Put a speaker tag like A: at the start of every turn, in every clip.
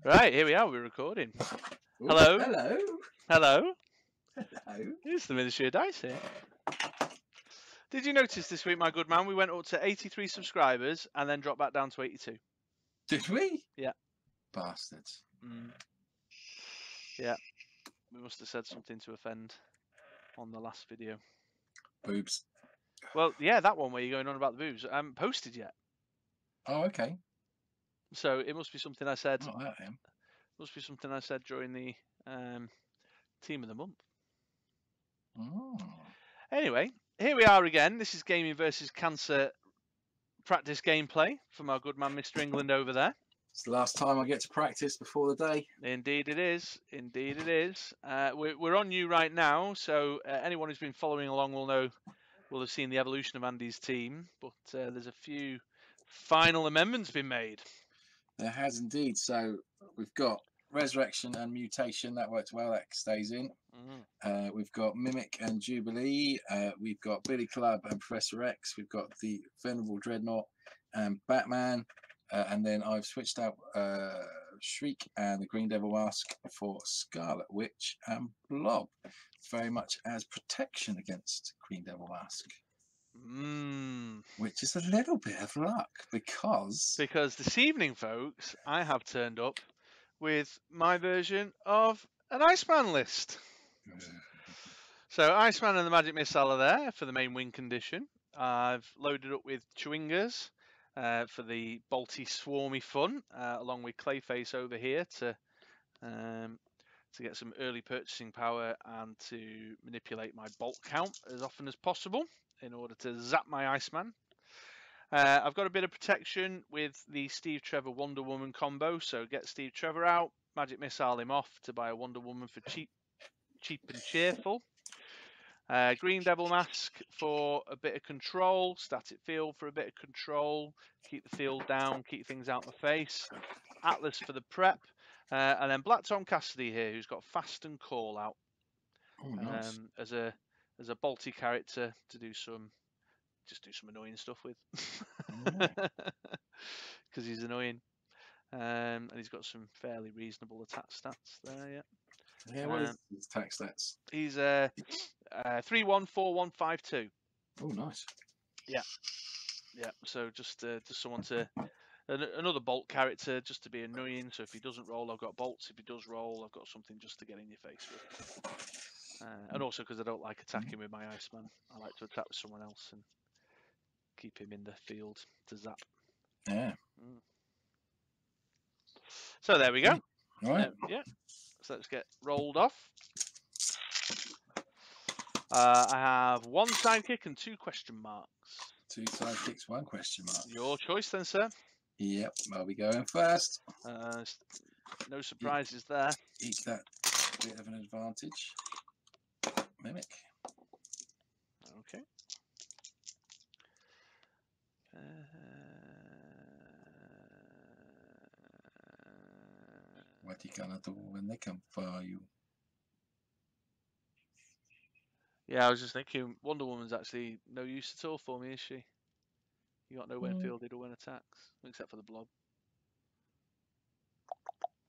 A: Right, here we are. We're recording.
B: Ooh,
A: Hello.
B: Hello.
A: Hello.
B: Hello.
A: It's the Ministry of Dice here. Did you notice this week, my good man, we went up to 83 subscribers and then dropped back down to 82?
B: Did we?
A: Yeah.
B: Bastards.
A: Yeah. We must have said something to offend on the last video.
B: Boobs.
A: Well, yeah, that one where you're going on about the boobs. I haven't posted yet.
B: Oh, okay.
A: So it must be something I said.
B: Not that him.
A: Must be something I said during the Team of the Month.
B: Oh.
A: Anyway, here we are again. This is Gaming versus Cancer practice gameplay from our good man, Mr. England, over there.
B: It's the last time I get to practice before the day.
A: Indeed it is. Indeed it is. We're on you right now, so anyone who's been following along will have seen the evolution of Andy's team, but there's a few final amendments been made.
B: There has indeed. So we've got Resurrection and Mutation. That works well. That stays in. We've got Mimic and Jubilee. We've got Billy Club and Professor X. We've got the Venerable Dreadnought and Batman. And then I've switched out Shriek and the Green Devil Mask for Scarlet Witch and Blob, very much as protection against Green Devil Mask. Which is a little bit of luck because
A: this evening, folks, I have turned up with my version of an Iceman list. So Iceman and the Magic Missile are there for the main win condition. I've loaded up with Chewingas for the bolty swarmy fun, along with Clayface over here to get some early purchasing power and to manipulate my bolt count as often as possible in order to zap my Iceman. I've got a bit of protection with the Steve Trevor Wonder Woman combo, so get Steve Trevor out, Magic Missile him off to buy a Wonder Woman for cheap and cheerful. Green Devil Mask for a bit of control, Static Field for a bit of control, keep the field down, keep things out my face. Atlas for the prep, and then Black Tom Cassidy here, who's got Fast and Call out.
B: Oh, nice.
A: As a bolty character to do some annoying stuff with, because he's annoying, and he's got some fairly reasonable attack stats there. Yeah.
B: Yeah, what is his attack stats?
A: He's 3-1-4-1-5-2.
B: Oh, nice.
A: Yeah. So just someone to another bolt character just to be annoying. So if he doesn't roll, I've got bolts. If he does roll, I've got something just to get in your face with. And also because I don't like attacking with my Iceman, I like to attack with someone else and keep him in the field to zap.
B: Yeah.
A: So there we go.
B: All right.
A: Yeah. So let's get rolled off. I have one sidekick and 2 question marks.
B: 2 sidekicks, 1 question mark.
A: Your choice then, sir.
B: Yep, I'll be going first.
A: No surprises there.
B: Eat that bit of an advantage. Mimic.
A: Okay.
B: What you gonna do when they come for you?
A: Yeah, I was just thinking Wonder Woman's actually no use at all for me, is she? You got no when fielded or when attacks, except for the blob.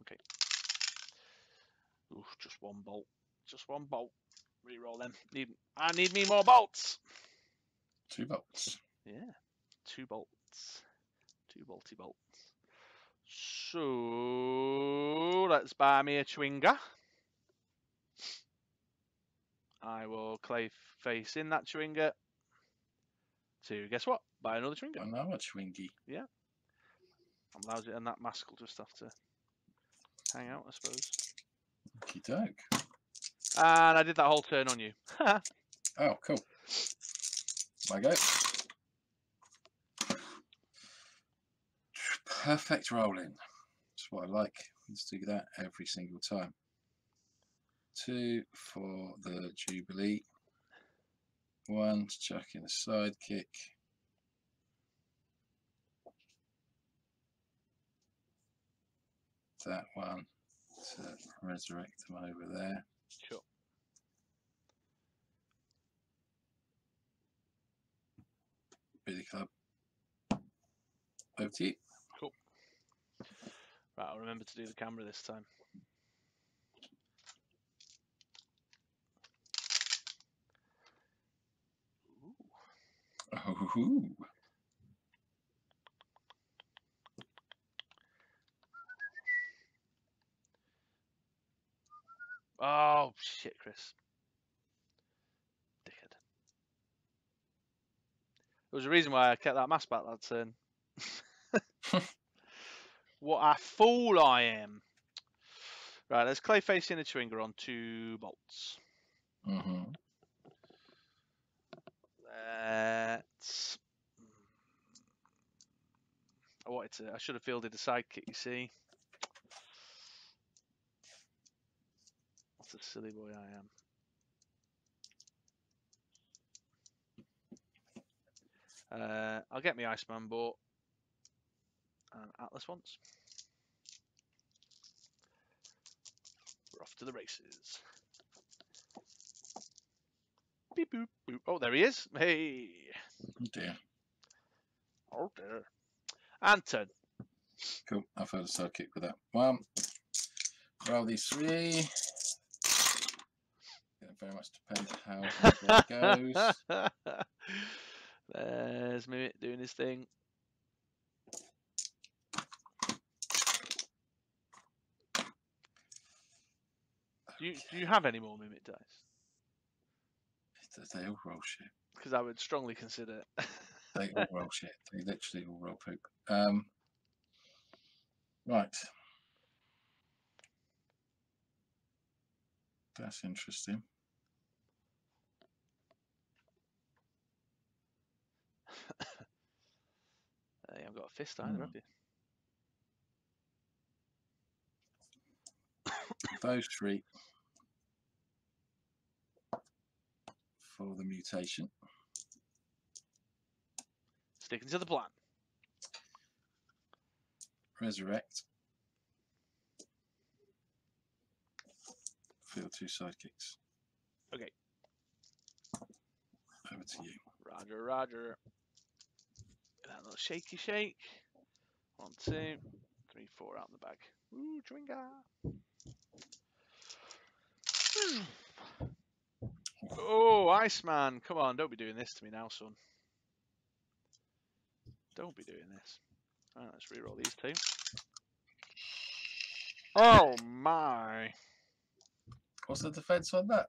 A: Okay. Ooh, just 1 bolt. Just 1 bolt. Reroll them. I need me more bolts.
B: 2 bolts.
A: Yeah. 2 bolts. 2 bolty bolts. So let's buy me a Chewinga. I will Clayface in that Chewinga to, guess what? Buy another Chewinga.
B: Another Chewingy.
A: Yeah. I'm lousy, and that mask will just have to hang out, I suppose.
B: Okie doke.
A: And I did that whole turn on you.
B: Oh, cool. My go. Perfect rolling. That's what I like. Let's do that every single time. 2 for the Jubilee. 1 to chuck in a sidekick. That one to resurrect them over there.
A: Sure.
B: Billy Club. Over to you.
A: Cool. Right, I'll remember to do the camera this time.
B: Oh.
A: Oh, shit, Chris. Dickhead. There was a reason why I kept that mask back that turn. What a fool I am. Right, let's clay facing a Chewinga on 2 bolts. Let's... I should have fielded a sidekick, you see. What a silly boy I am. I'll get my Iceman bought. And Atlas once. We're off to the races. Beep boop boop. Oh, there he is. Hey.
B: Oh dear.
A: Oh dear. And turn.
B: Cool. I've heard a sidekick with that. 1. Roll these 3. It very much depends how well it goes.
A: There's Mimic doing his thing. Do you have any more Mimic dice?
B: They all roll shit.
A: Because I would strongly consider.
B: They all roll shit. They literally all roll poop. Right. That's interesting.
A: You haven't got a fist either, have you?
B: Those 3 for the mutation.
A: Sticking to the plan.
B: Resurrect. Field 2 sidekicks.
A: Okay.
B: Over to you.
A: Roger, roger. That little shaky shake. 1, 2, 3, 4 out in the bag. Ooh, Chewinga. Oh, Iceman. Come on, don't be doing this to me now, son. Don't be doing this. Alright, let's reroll these 2. Oh my.
B: What's the defense on that?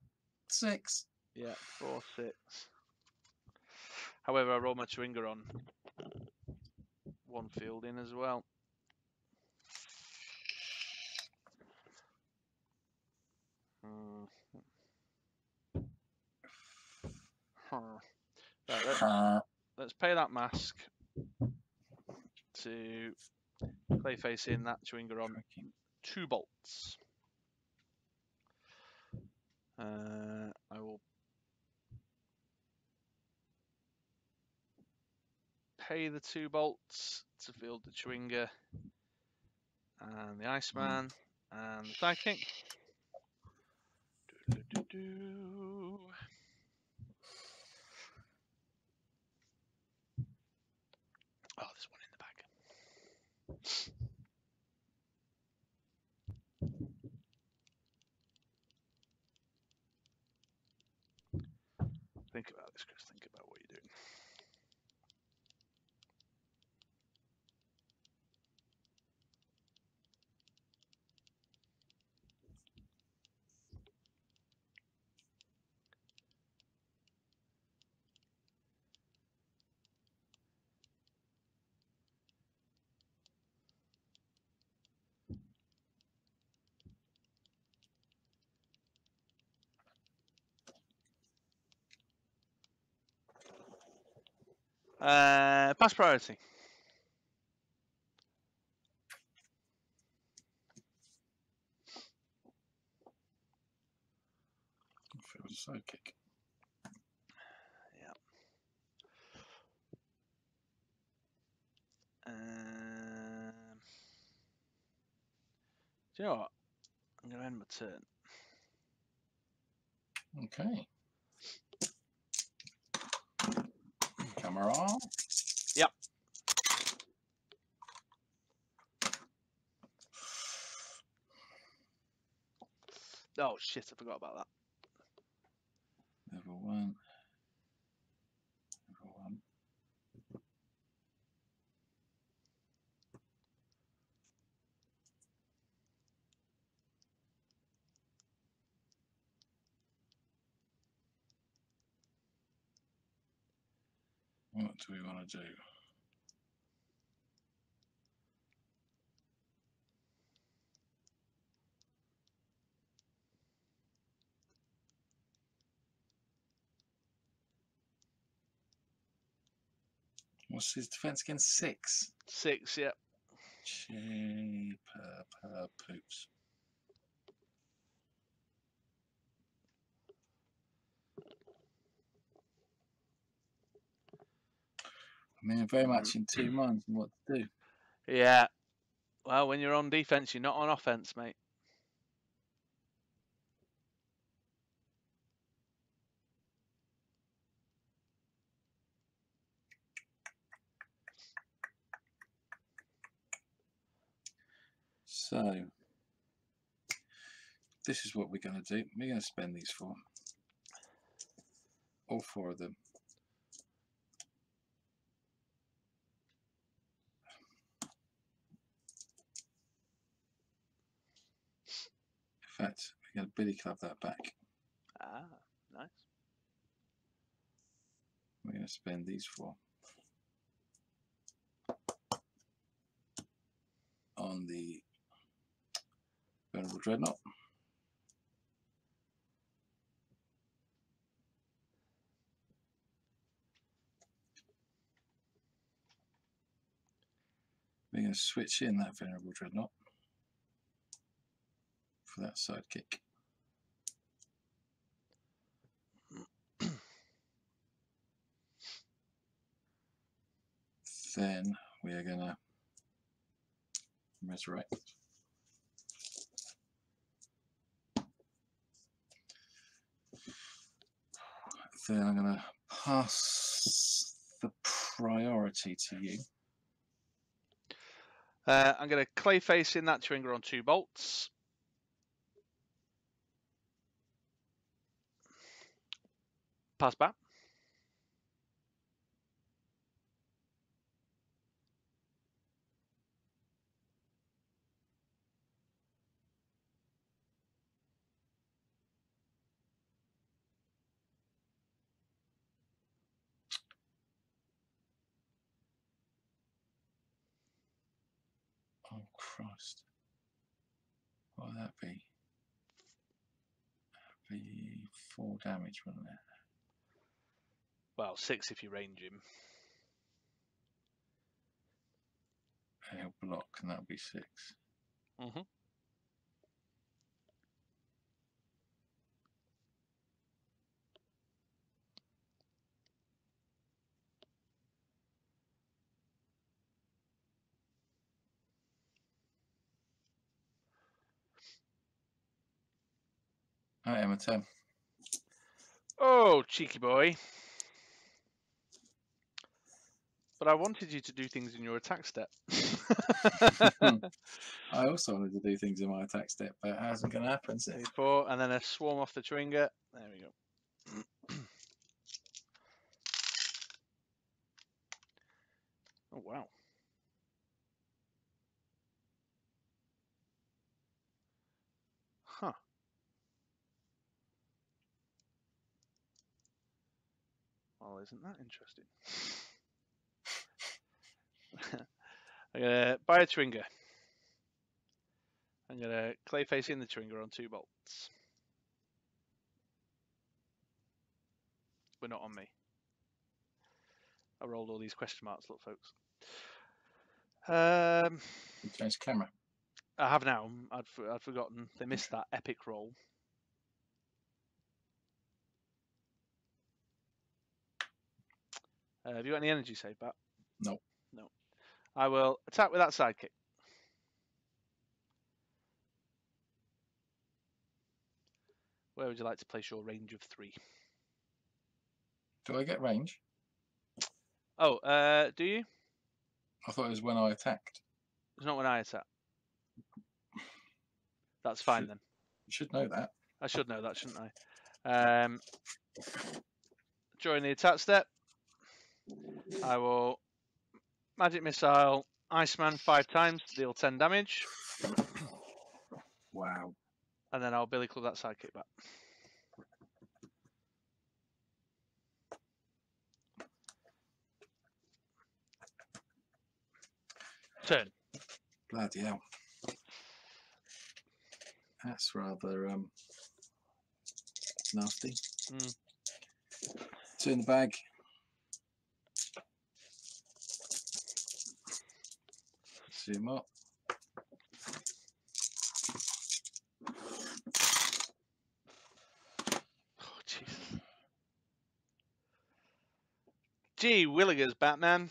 B: 6.
A: Yeah, 4, 6. However, I rolled my Chewinga on 1 field in as well. Right, let's pay that mask to clay facing that Chewinga on 2 bolts. I will pay the 2 bolts to field the Chewinga and the Iceman and the Sidekick. Oh, there's one in the bag. Think about this, Chris. Think about what you're doing. Pass priority.
B: If it was a sidekick.
A: Yeah. Do you know what? I'm going to end my turn.
B: Okay. Camera.
A: Yep. Oh shit! I forgot about that.
B: Level 1. Level 1. What do we want to do? What's his defense again? 6.
A: 6, yeah.
B: Cheaper poops. I mean, very much in 2 minds on what to do.
A: Yeah. Well, when you're on defense, you're not on offense, mate.
B: So, this is what we're going to do. We're going to spend these 4. All 4 of them. In fact, we're going to Billy Club that back.
A: Ah, nice.
B: We're going to spend these 4 on the Venerable Dreadnought. We're going to switch in that Venerable Dreadnought for that Sidekick. Then we are going to resurrect. Then I'm going to pass the priority to you.
A: I'm going to clay face in that Twinger on 2 bolts. Pass back.
B: Oh, Christ. What would that be? That'd be 4 damage, wouldn't it?
A: Well, 6 if you range him.
B: And he'll block, and that'll be 6.
A: Mm-hmm.
B: Alright, Emma, turn.
A: Oh, cheeky boy. But I wanted you to do things in your attack step.
B: I also wanted to do things in my attack step, but it hasn't going to happen. Is it?
A: 4, and then a swarm off the Twinger. There we go. Oh, wow. Huh. Well, isn't that interesting? I'm going to buy a Twinger. I'm going to clay face in the Twinger on 2 bolts. But not on me. I rolled all these question marks, look, folks.
B: You change camera.
A: I have now. I'd forgotten. They missed that epic roll. Have you got any energy save back?
B: No.
A: No. I will attack with that Sidekick. Where would you like to place your range of 3?
B: Do I get range?
A: Oh, do you?
B: I thought it was when I attacked.
A: It's not when I attack. That's fine then.
B: You should know that.
A: I should know that, shouldn't I? During the attack step, I will Magic Missile Iceman 5 times to deal 10 damage.
B: Wow.
A: And then I'll Billy Club that Sidekick back. Turn.
B: Bloody hell. That's rather nasty. Two in the bag. See him up.
A: Oh, Jesus. Gee Willigers, Batman.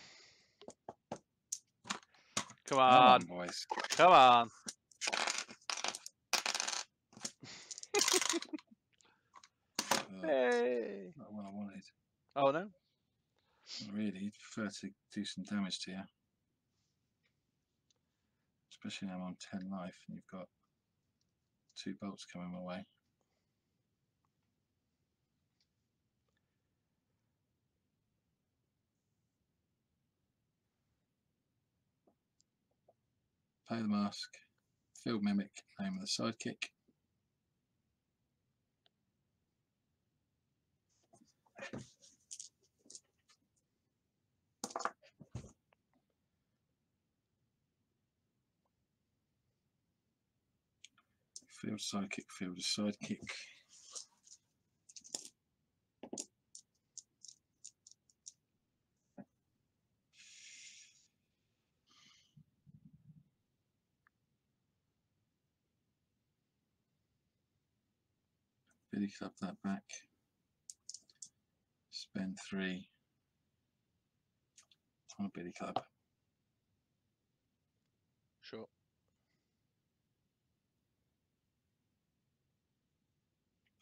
A: Come on,
B: boys.
A: Come on. Hey.
B: Not what I wanted.
A: Oh, no?
B: Not really, you'd prefer to do some damage to you. Especially now I'm on 10 life and you've got 2 bolts coming my way. Play the mask. Field Mimic, name of the Sidekick. Field Sidekick, Field Sidekick. Billy Club that back. Spend 3 on a Billy Club.
A: Sure.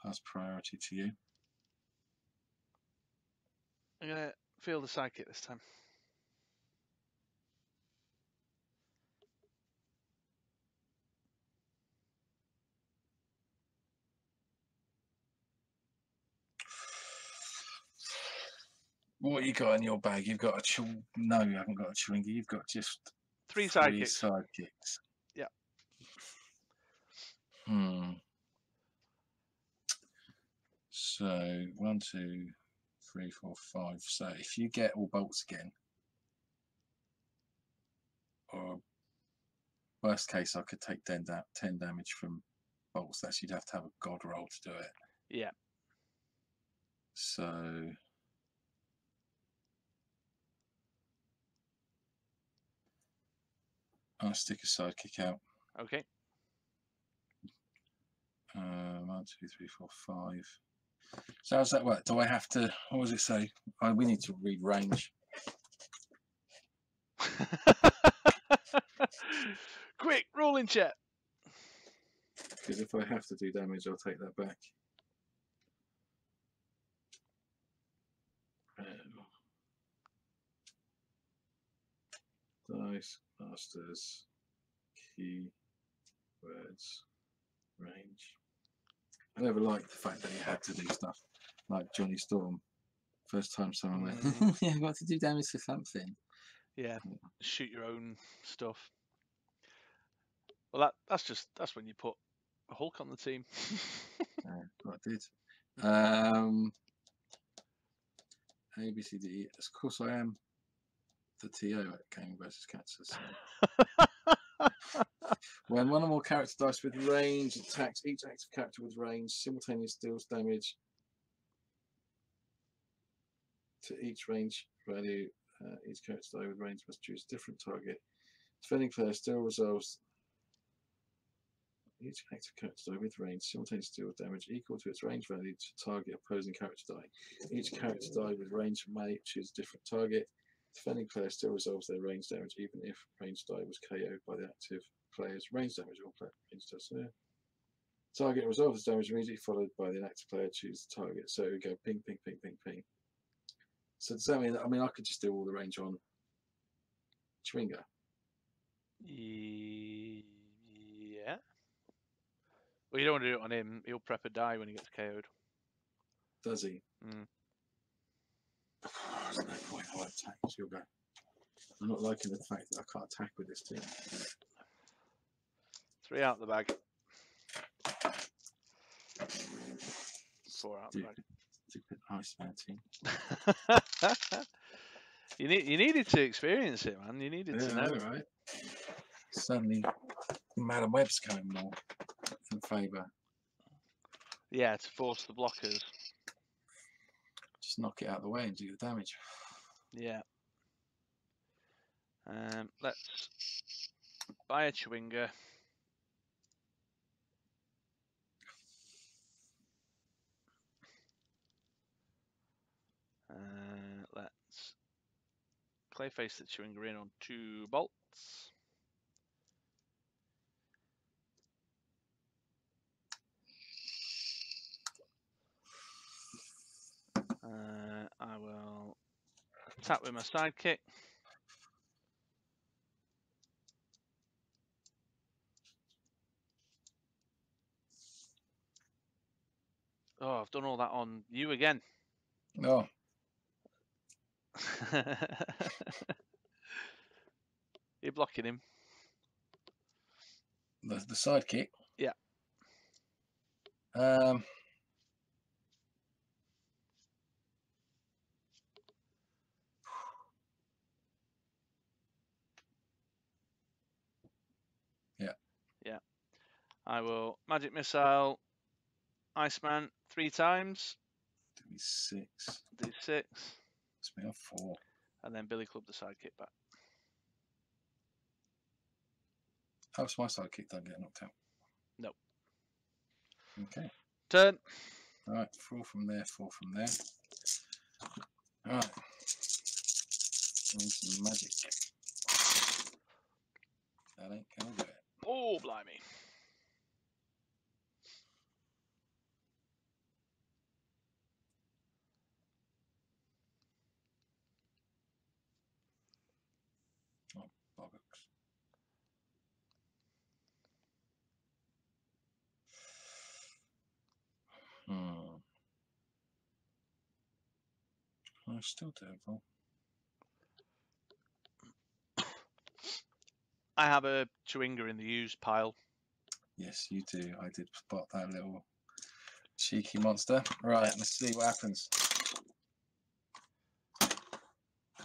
B: Pass priority to you.
A: I'm going to field the Sidekick this time.
B: What you got in your bag? You've got a no, you haven't got a Chewingy. You've got just
A: 3
B: 3
A: Sidekicks.
B: sidekicks.
A: Yeah.
B: So 1, 2, 3, 4, 5. So if you get all bolts again, or worst case, I could take 10 damage from bolts. That you'd have to have a god roll to do it.
A: Yeah.
B: So I'll stick a Sidekick out.
A: Okay.
B: 1, 2, 3, 4, 5. So how's that work? Do I have to? What does it say? We need to read range.
A: Quick, rolling check.
B: Because if I have to do damage, I'll take that back. Dice, masters, key, words, range. I never liked the fact that you had to do stuff like Johnny Storm. First time someone went, yeah, I've got to do damage to something.
A: Yeah, shoot your own stuff. Well, that's when you put a Hulk on the team.
B: What I did. A, B, C, D, E. Of course I am the TO at Gaming vs. Cancer. So. When one or more character dice with range attacks each active character with range, simultaneously deals damage to each range value. Each character die with range must choose a different target. Defending player still resolves each active character die with range simultaneously deals damage equal to its range value to target opposing character die. Each character die with range may choose a different target. Defending player still resolves their range damage even if range die was KO'd by the active player's range damage or range damage. Target resolves damage immediately followed by the inactive player choose the target. So we go ping, ping, ping, ping, ping. So does that mean that, I could just do all the range on Chewinga?
A: Yeah. Well, you don't want to do it on him. He'll prep a die when he gets KO'd.
B: Does he?
A: Mm.
B: There's no point. I'll attack. So you'll go. I'm not liking the fact that I can't attack with this team.
A: 3 out the bag. 4 out the bag.
B: Stupid Iceman team.
A: You needed to experience it, man. You needed to know.
B: Right? Suddenly, Madam Web's coming more in favour.
A: Yeah, to force the blockers.
B: Just knock it out of the way and do the damage.
A: Yeah. Let's buy a Chewinga. Let's Clayface the Chewinga in on 2 bolts. I will attack with my Sidekick. Oh, I've done all that on you again.
B: No.
A: You're blocking him.
B: The Sidekick?
A: Yeah. Yeah. I will Magic Missile Iceman 3 times.
B: Do me 6.
A: Do 6.
B: It's me on 4.
A: And then Billy Club the Sidekick back.
B: Oh, so my Sidekick don't get knocked out.
A: No.
B: Okay.
A: Turn.
B: Alright, 4 from there, 4 from there. Alright. Need some magic. That ain't gonna do it.
A: Oh, blimey.
B: Oh, bollocks. I'm still doable.
A: I have a Chewinga in the used pile.
B: Yes, you do. I did spot that little cheeky monster. Right, let's see what happens.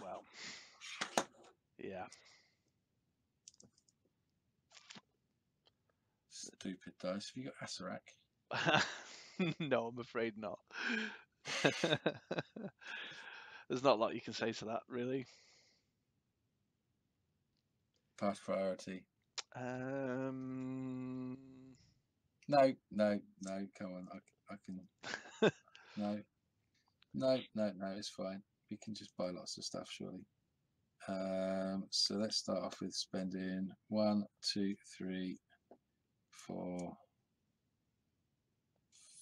A: Well, yeah.
B: Stupid dice. Have you got Acerak?
A: No, I'm afraid not. There's not a lot you can say to that, really.
B: Pass priority.
A: No.
B: No. Come on, I can. No. It's fine. We can just buy lots of stuff, surely. So let's start off with spending 1, 2, 3, 4,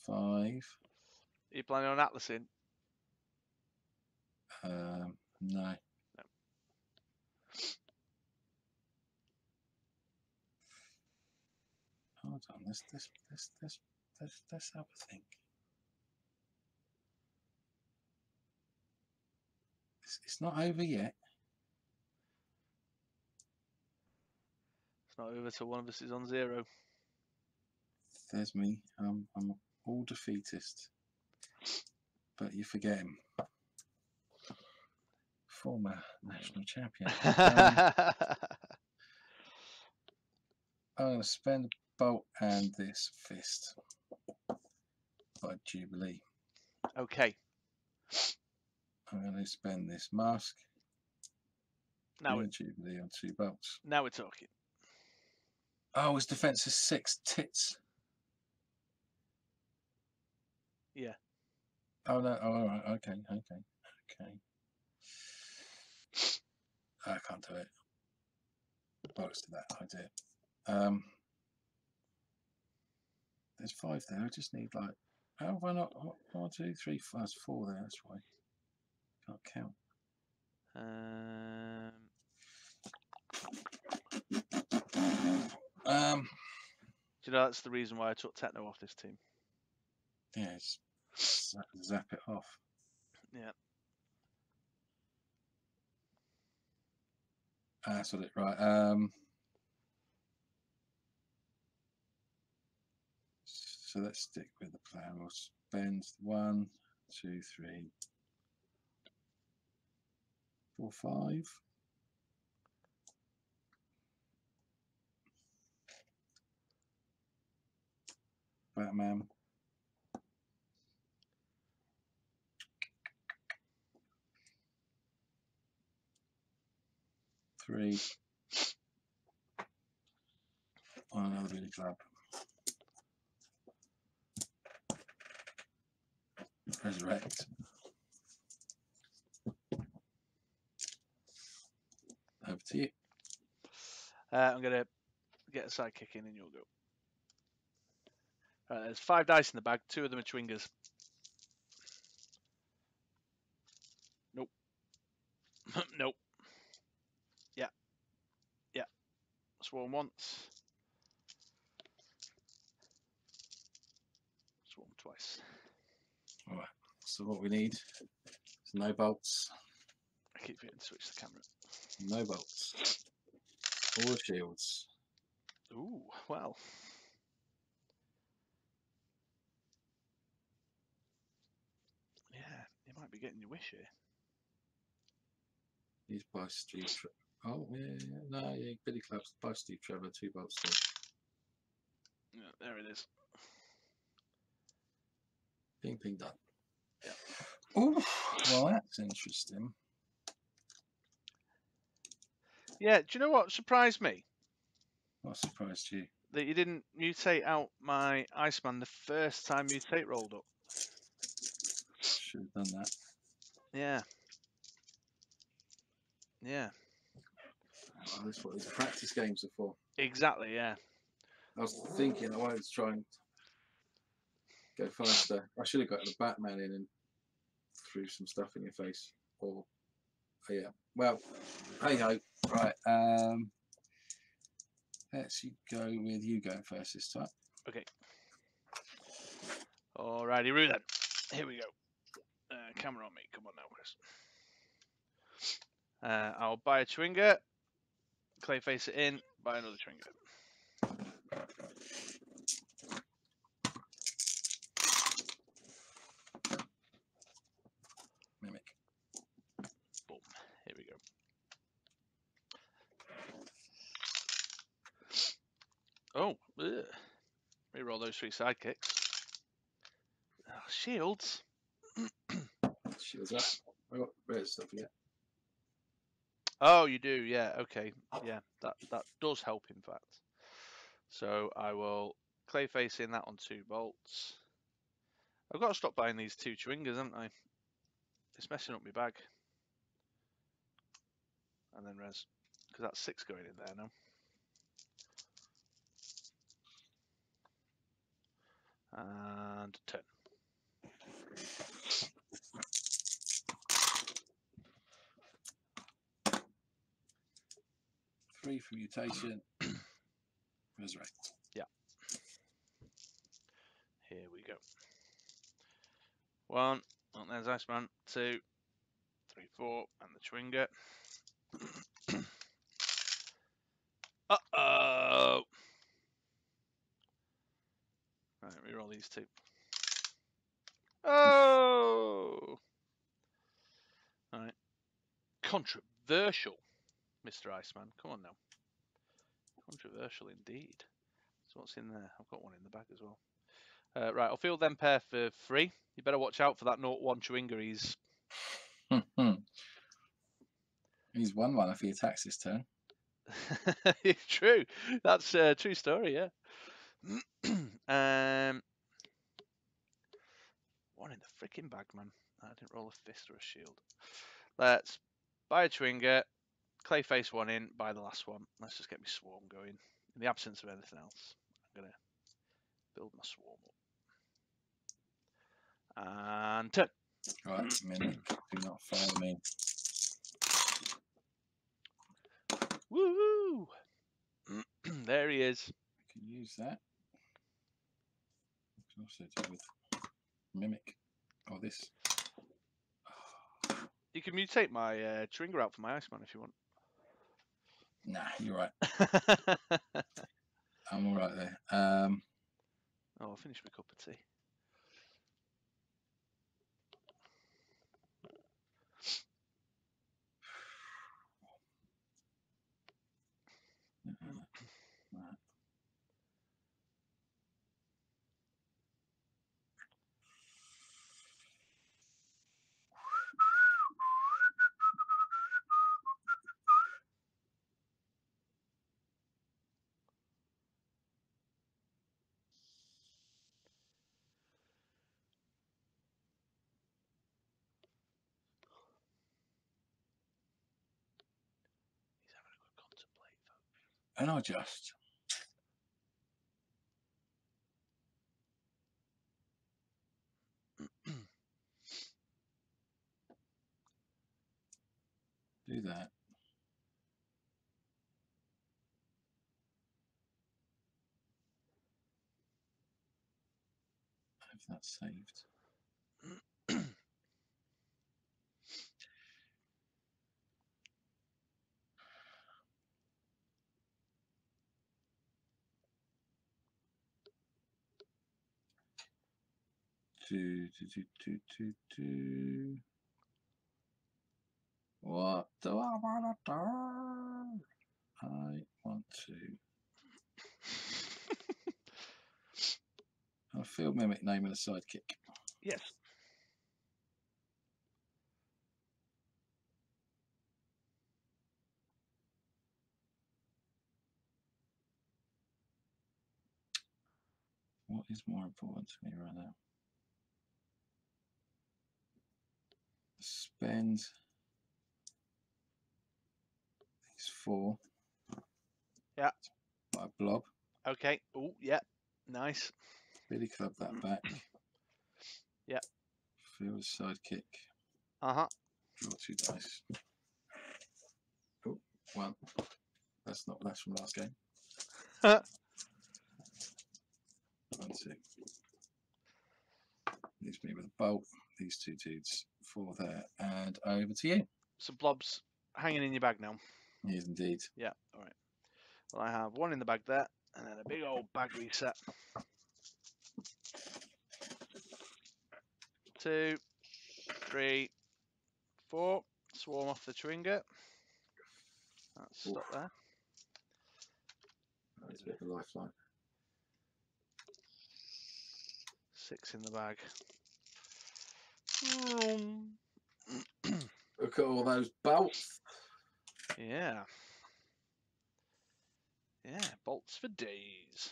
B: 5.
A: Are you planning on Atlasing?
B: No. Hold on. Let's have a think. It's not over yet.
A: It's not over till one of us is on 0.
B: There's me. I'm all defeatist. But you forget him. Former national champion. I'm going to spend a bolt and this fist by Jubilee.
A: Okay.
B: I'm going to spend this mask.
A: Now
B: Jubilee on 2 bolts.
A: Now we're talking.
B: Oh, his defense is 6 tits.
A: Yeah.
B: Oh no. Oh, all right. Okay. I can't do it. Bollocks to that idea. There's 5 there. I just need like. How have I not? 1, 2, 3, 4. That's 4 there. That's why. Can't count.
A: Do you know that's the reason why I took Techno off this team?
B: Yeah, zap it off.
A: Yeah.
B: That's what it, right. So let's stick with the plan. We'll spend 1, 2, 3, 4, 5. Batman. Three. On another Billy Club. Resurrect. Over to you.
A: I'm going to get a sidekick in and you'll go. Right, there's 5 dice in the bag. 2 of them are Chewingers. Nope. Nope. Yeah. Yeah. Swarm once. Swarm twice.
B: All right. So what we need is no bolts.
A: I keep forgetting to switch the camera.
B: No bolts. All the shields.
A: Ooh, well. Yeah, you might be getting your wish here.
B: These by Steve. Oh yeah, no, yeah. Billy Clubs by Steve Trevor. 2 bolts still.
A: Yeah, there it is.
B: Ping, ping, done.
A: Yeah.
B: Oh, well, that's interesting.
A: Yeah, do you know what surprised me?
B: What surprised you?
A: That you didn't mutate out my Iceman the first time mutate rolled up.
B: Should have done that.
A: Yeah. Yeah.
B: Oh, that's what these practice games are for.
A: Exactly, yeah.
B: I was thinking I wanted to try and go faster. I should have got the Batman in and threw some stuff in your face. Or, oh, yeah. Well, hey ho. Right. Let's go with you going first this time.
A: Okay. Alrighty, Roo then. Here we go. Camera on me. Come on now, Chris. I'll buy a Chwinger. Clayface it in. Buy another Chwinger.
B: Mimic.
A: Boom. Here we go. Oh, ugh. Reroll those 3 sidekicks. Oh, shields.
B: Shields up. I got red stuff yet.
A: Oh, you do, yeah. Okay, yeah. That does help, in fact. So I will Clayface in that on 2 bolts. I've got to stop buying these 2 Chwingers, haven't I? It's messing up my bag. And then res, because that's 6 going in there now. And turn.
B: Three for mutation. Resurrect.
A: Yeah. Here we go. 1. Oh, there's Iceman. 2, 3, 4, and the Chwinger. Uh-oh! Right, reroll these 2. Oh! Alright. Controversial, Mr. Iceman. Come on now. Controversial indeed. So what's in there? I've got one in the bag as well. Right, I'll field them pair for free. You better watch out for that 0-1 Chewinga.
B: He's 1-1 if he attacks this turn.
A: It's true. That's a true story, yeah. One in the freaking bag, man. I didn't roll a fist or a shield. Let's buy a Chewinga, Clayface one in, buy the last one. Let's just get my swarm going. In the absence of anything else, I'm going to build my swarm up. And turn.
B: Right, Mimic, do not follow me.
A: Woohoo! There he is.
B: I can use that. also do with Mimic or this.
A: You can mutate my Tringer out for my Iceman if you want.
B: Nah, you're right. I'm all right there.
A: Oh, I'll finish my cup of tea.
B: Right.
A: He's having a good contemplate, folks.
B: And I just. Do that. If that's saved. What do I want to do? I want to. A field mimic naming a sidekick.
A: Yes.
B: What is more important to me right now? Spend these 4.
A: Yeah.
B: By a blob.
A: Okay. Oh, yeah. Nice.
B: Billy Club that back.
A: Yeah.
B: Field sidekick.
A: Uh-huh.
B: Draw 2 dice. Oh, 1. That's from last game. 1, 2. Leaves me with a bolt. These 2 dudes. 4 there. And over to you.
A: So blob's hanging in your bag now.
B: He is indeed.
A: Yeah. All right. Well, I have 1 in the bag there, and then a big old bag reset. 2, 3, 4. Swarm off the Tringer. That's stop there.
B: That's a bit of a lifeline.
A: 6 in the bag.
B: Look at all those bolts.
A: Yeah. Yeah, bolts for days.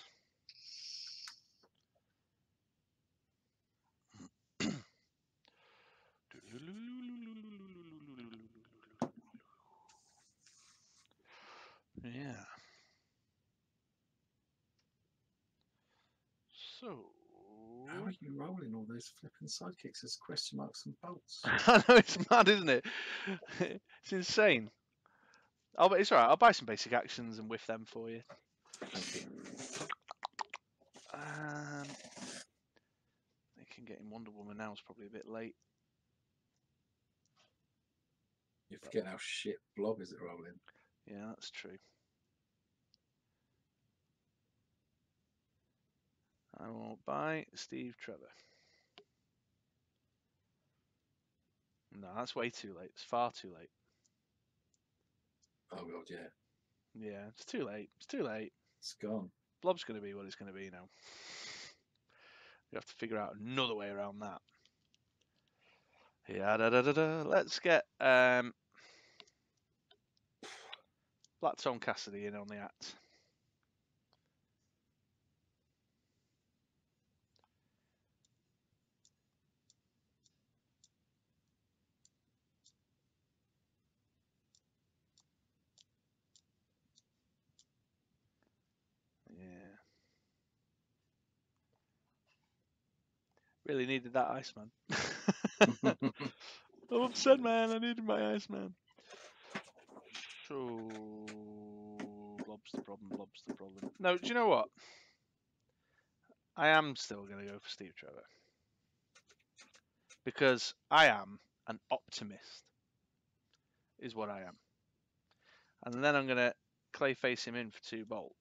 A: Yeah. So.
B: How are you rolling all those flipping sidekicks as question marks and bolts?
A: I know, it's mad, isn't it? It's insane. It's alright, I'll buy some basic actions and whiff them for you.
B: Thank you.
A: Thinking getting Wonder Woman now is probably a bit late.
B: You're forgetting how shit blob is it rolling.
A: Yeah, that's true. I will buy Steve Trevor. No, that's way too late. It's far too late.
B: Oh god, yeah.
A: Yeah, it's too late. It's too late.
B: It's gone.
A: Blob's going to be what it's going to be now. We have to figure out another way around that. Yeah, Let's get Blackstone Cassidy in on the act. Yeah. Really needed that Iceman. I'm upset, man. I needed my Iceman. So, blob's the problem. Blob's the problem. No, do you know what? I am still going to go for Steve Trevor. Because I am an optimist, is what I am. And then I'm going to clay face him in for 2 bolts.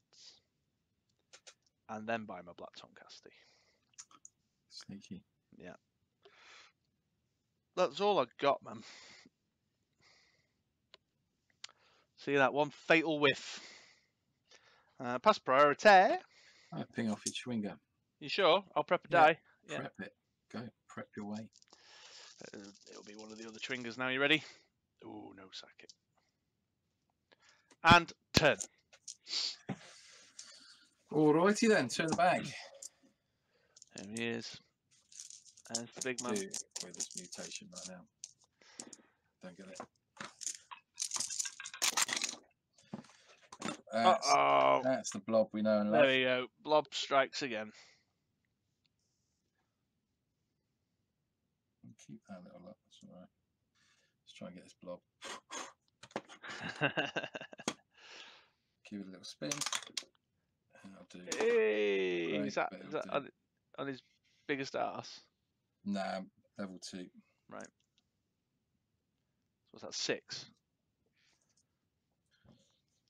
A: And then buy my Black Tomcasty.
B: Sneaky.
A: Yeah. That's all I got, man. See that one fatal whiff. Pass priority.
B: I ping off your chewing gum.
A: You sure? I'll prep a
B: Yeah.
A: die.
B: Prep it. Go. Prep your way.
A: It'll be one of the other Twingers now. You ready? Ooh, no Sidekick. And turn.
B: Alrighty then. Turn the bag.
A: There he is. There's the big man.
B: Do with this mutation right now. Don't get it. That's the blob we know and love.
A: There we go. Blob strikes again.
B: Keep that little up. That's all right. Let's try and get this blob. Give it a little spin. And I'll do.
A: Hey,
B: Great,
A: is that on his biggest ass?
B: Nah, level 2.
A: Right. So what's that? 6.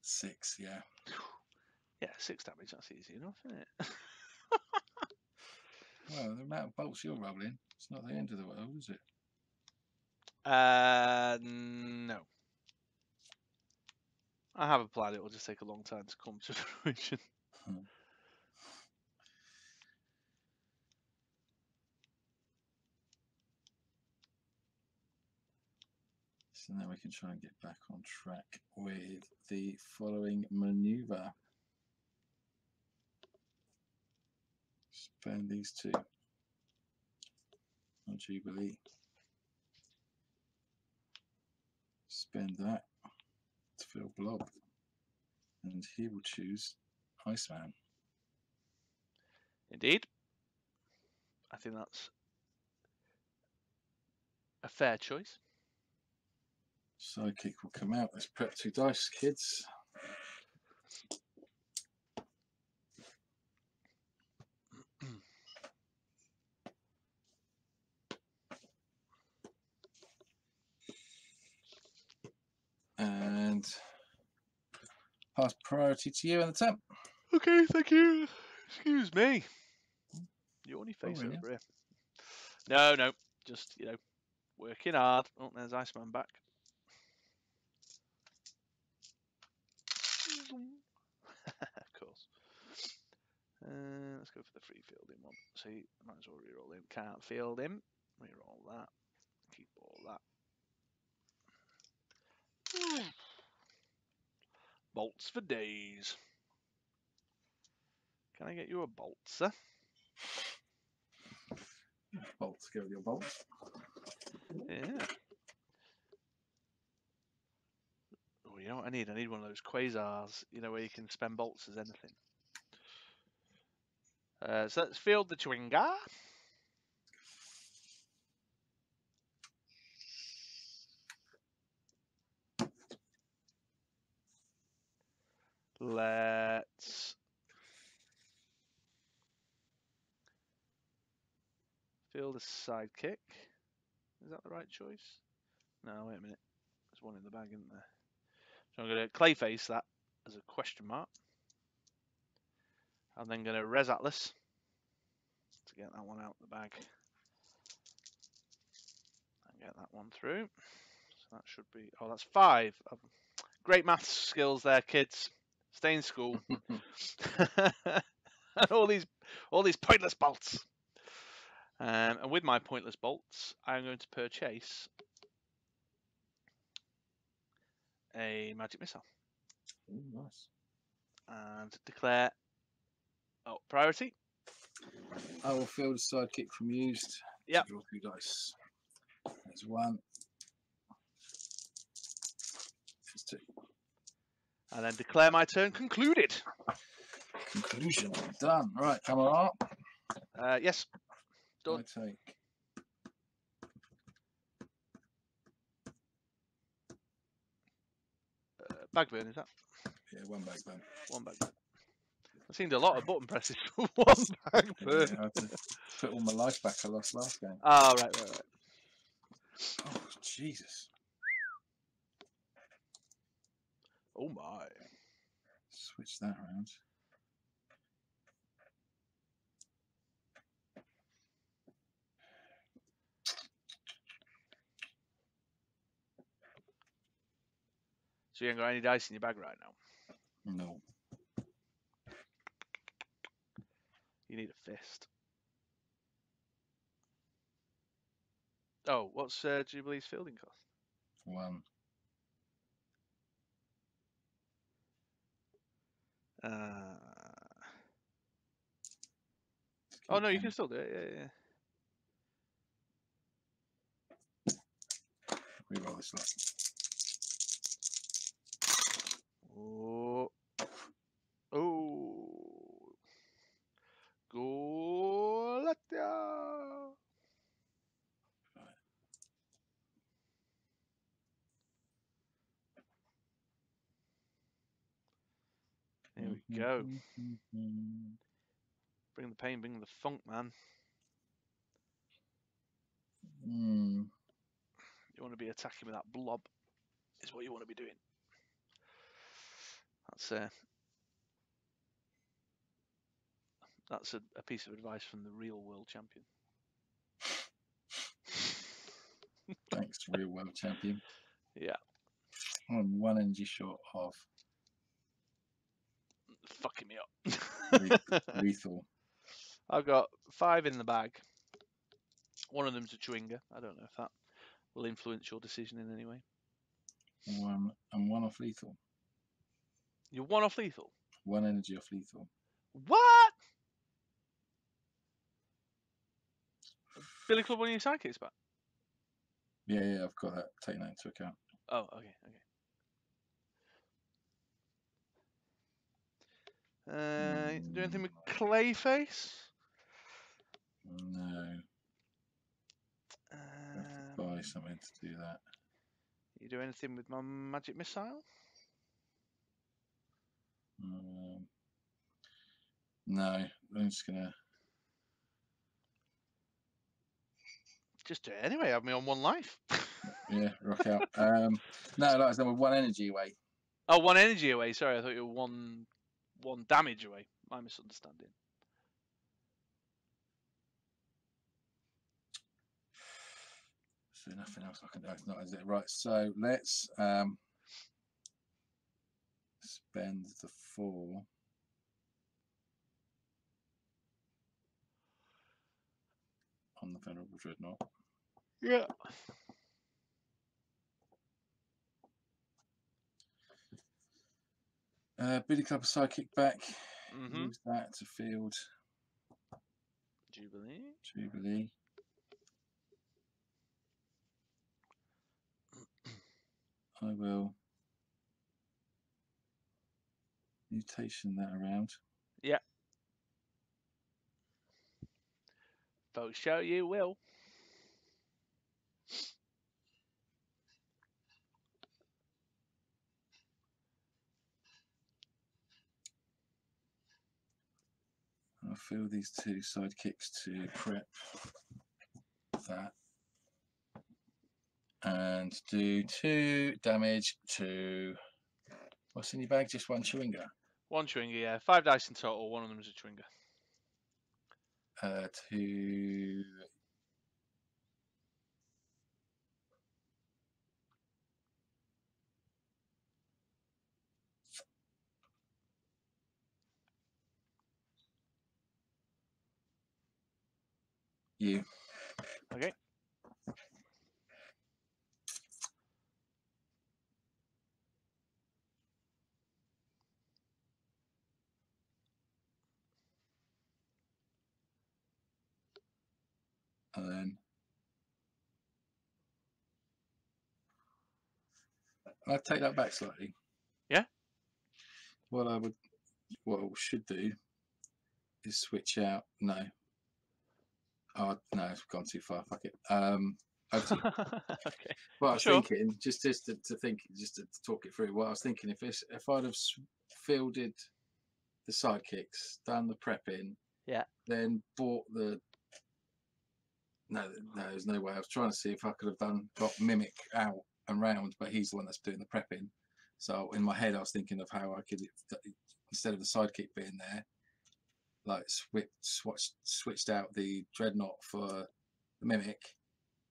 B: 6, yeah.
A: Yeah, 6 damage. That's easy enough, isn't it?
B: Well, the amount of bolts you're rolling, it's not the end of the world, is it?
A: No. I have a plan. It will just take a long time to come to fruition.
B: So now we can try and get back on track with the following maneuver. Spend these 2 on Jubilee. Spend that to fill Blob. And he will choose Iceman.
A: Indeed. I think that's a fair choice.
B: Sidekick will come out. Let's prep 2 dice, kids. And pass priority to you in the temp.
A: Okay, thank you. Excuse me. Yawny face
B: yeah.
A: over here. No. Just, working hard. Oh, there's Iceman back. Of course. Let's go for the free fielding one. See, might as well reroll him. Can't field him. Reroll that. Keep all that. Bolts for days. Can I get you a bolt, sir?
B: Bolts, go with your bolts.
A: Yeah. Oh, you know what I need? I need one of those quasars, where you can spend bolts as anything. So let's field the Chwinga. Let's field a Sidekick. Is that the right choice? No, wait a minute. There's one in the bag, isn't there? So I'm going to clayface that as a question mark. I'm then going to res Atlas to get that one out the bag. And get that one through. So that should be... Oh, that's 5. Great maths skills there, kids. Stay in school. And all these pointless bolts. And with my pointless bolts, I'm going to purchase a magic missile.
B: Ooh, nice.
A: And declare priority.
B: I will field a Sidekick from used.
A: Yep.
B: Draw 2 dice. There's 1. There's 2.
A: And then declare my turn concluded.
B: Conclusion. Done. Right, come on up.
A: Yes. Done.
B: I take.
A: Bag burn, is that?
B: Yeah, 1 bag then.
A: 1 bag burn. I seemed a lot of button presses for one bag.
B: Yeah, I had to put all my life back I lost last game.
A: Oh, right.
B: Oh, Jesus.
A: Oh, my.
B: Switch that around.
A: So you ain't got any dice in your bag right now?
B: No.
A: You need a fist. Oh, what's Jubilee's fielding cost?
B: 1.
A: Oh, no, you can still do it. Yeah.
B: Reroll this lot.
A: Oh. Oh. Golatia. Here we go. Bring the pain, bring the funk, man. You want to be attacking with that blob, is what you want to be doing. That's a piece of advice from the real world champion.
B: Thanks, real world champion.
A: Yeah.
B: I'm 1 energy short of
A: Fucking me up.
B: lethal.
A: I've got 5 in the bag. One of them's a chewinga. I don't know if that will influence your decision in any way.
B: 1 and 1 off lethal.
A: You're 1 off lethal?
B: 1 energy off lethal.
A: What? Billy Club on your sidekicks back?
B: Yeah, I've got that. Taking that into account.
A: Oh, okay. Do anything with Clayface?
B: No. I have to buy something to do that.
A: You do anything with my magic missile?
B: No, I'm just gonna.
A: Just do it anyway. Have me on 1 life.
B: Yeah, rock out. No, like I said, we're 1 energy away.
A: Oh, 1 energy away. Sorry, I thought you were one damage away. My misunderstanding.
B: So nothing else I can do. It's not, is it? Right. So let's spend the 4. On the Venerable Dreadnought.
A: Yeah.
B: Billy Club Sidekick back.
A: Mm-hmm.
B: Use that to field Jubilee. I will mutation that around.
A: Yeah. For sure you will.
B: I'll fill these 2 sidekicks to prep that. And do 2 damage to. What's in your bag? Just 1 chewinga?
A: 1 chewinga, yeah. 5 dice in total. One of them is a chewinga.
B: To. You.
A: Okay.
B: And then I'll take that back slightly.
A: Yeah.
B: What I should do is switch out. No. Oh no, it's gone too far. Fuck it. Okay. Well, I was thinking just to think, just to talk it through. What I was thinking, if I'd have fielded the sidekicks, done the prepping.
A: Yeah.
B: Then bought the. No, there's no way. I was trying to see if I could have got Mimic out and round, but he's the one that's doing the prepping. So in my head, I was thinking of how I could, instead of the sidekick being there, like switched out the dreadnought for the Mimic,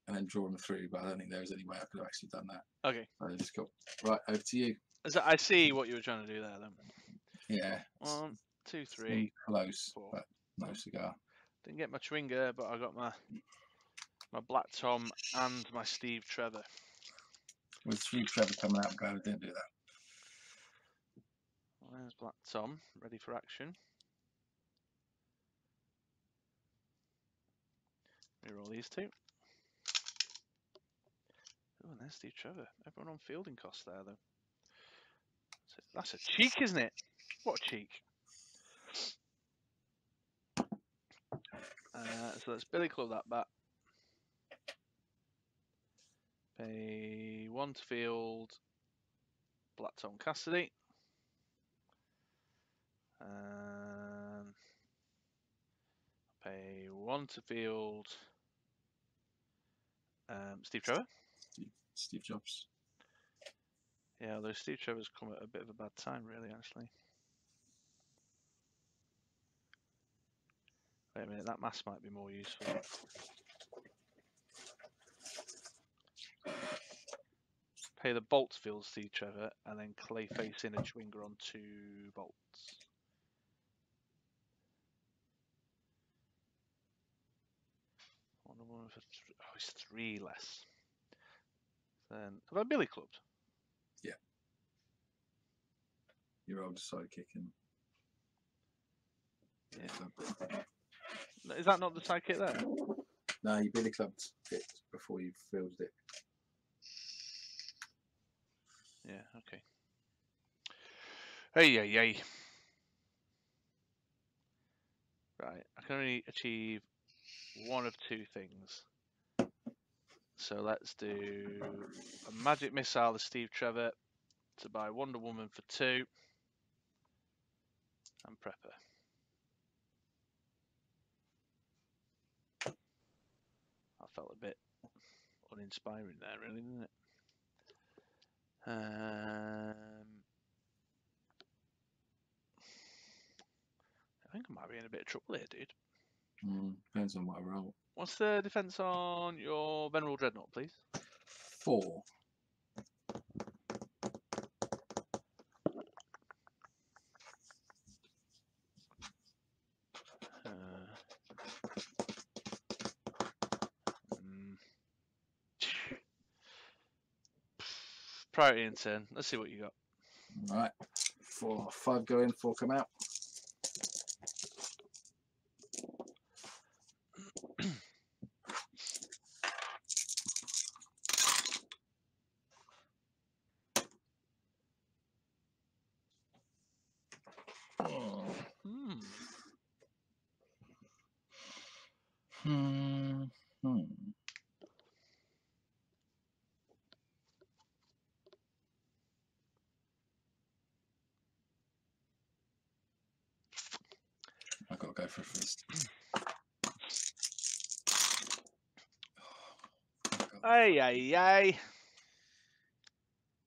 B: and then draw them through. But I don't think there was any way I could have actually done that.
A: Okay.
B: So I just got right over to you.
A: So I see what you were trying to do there, then.
B: Yeah.
A: 1, 2, 3.
B: Close,
A: 4.
B: but no cigar.
A: Didn't get my Schwinger, but I got my Black Tom and my Steve Trevor.
B: With Steve Trevor coming out, go, didn't do that.
A: There's Black Tom, ready for action. Reroll these two. Oh, and there's Steve Trevor. Everyone on fielding costs there, though. That's a cheek, isn't it? What a cheek. So let's Billy Club that bat. Pay 1 to field Black Tom Cassidy. Pay 1 to field Steve Trevor.
B: Steve Jobs.
A: Yeah, although Steve Trevor's come at a bit of a bad time, really, actually. Wait a minute, that mask might be more useful. Pay the bolts field Steve Trevor, and then Clayface in a Schwinger on 2 bolts. One for oh, it's 3 less. Then have I Billy Clubbed?
B: Yeah. Your old sidekick and.
A: Yeah. Is that not the sidekick there?
B: No, you Billy Clubbed it before you fielded it.
A: Yeah, okay. Hey. Right, I can only achieve one of 2 things. So let's do a Magic Missile to Steve Trevor to buy Wonder Woman for 2 and Prepper. That felt a bit uninspiring there, really, didn't it? I think I might be in a bit of trouble here, dude.
B: Depends on what I roll.
A: What's the defense on your Venerable Dreadnought, please?
B: 4.
A: Priority in turn. Let's see what you got.
B: All right. 4, 5 go in, 4 come out. I've got to go for a first.
A: Hey.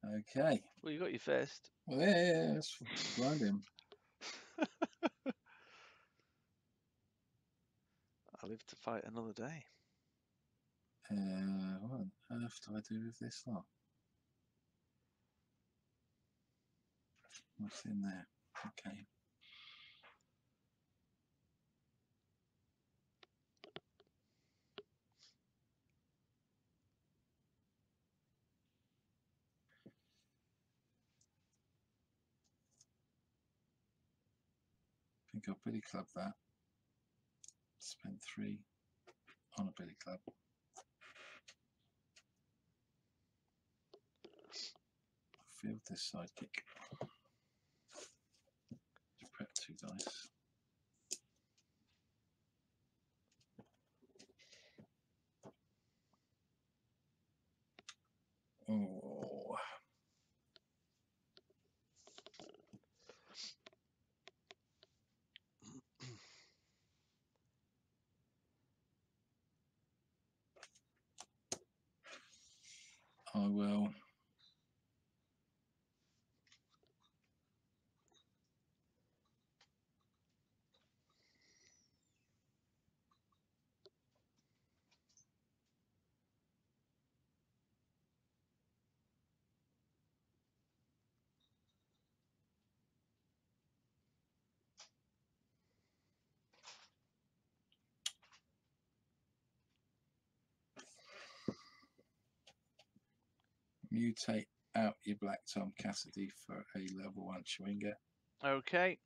B: Okay.
A: Well, you got your first.
B: Well, yeah, that's blind him.
A: I live to fight another day.
B: What on earth do I do with this lot? What's in there? Okay. I think I'll Billy Club that. Spend 3 on a Billy Club. Field this sidekick. Prep 2 dice. Oh. I will. Mutate out your Black Tom Cassidy for a level 1 Schwinger.
A: Okay.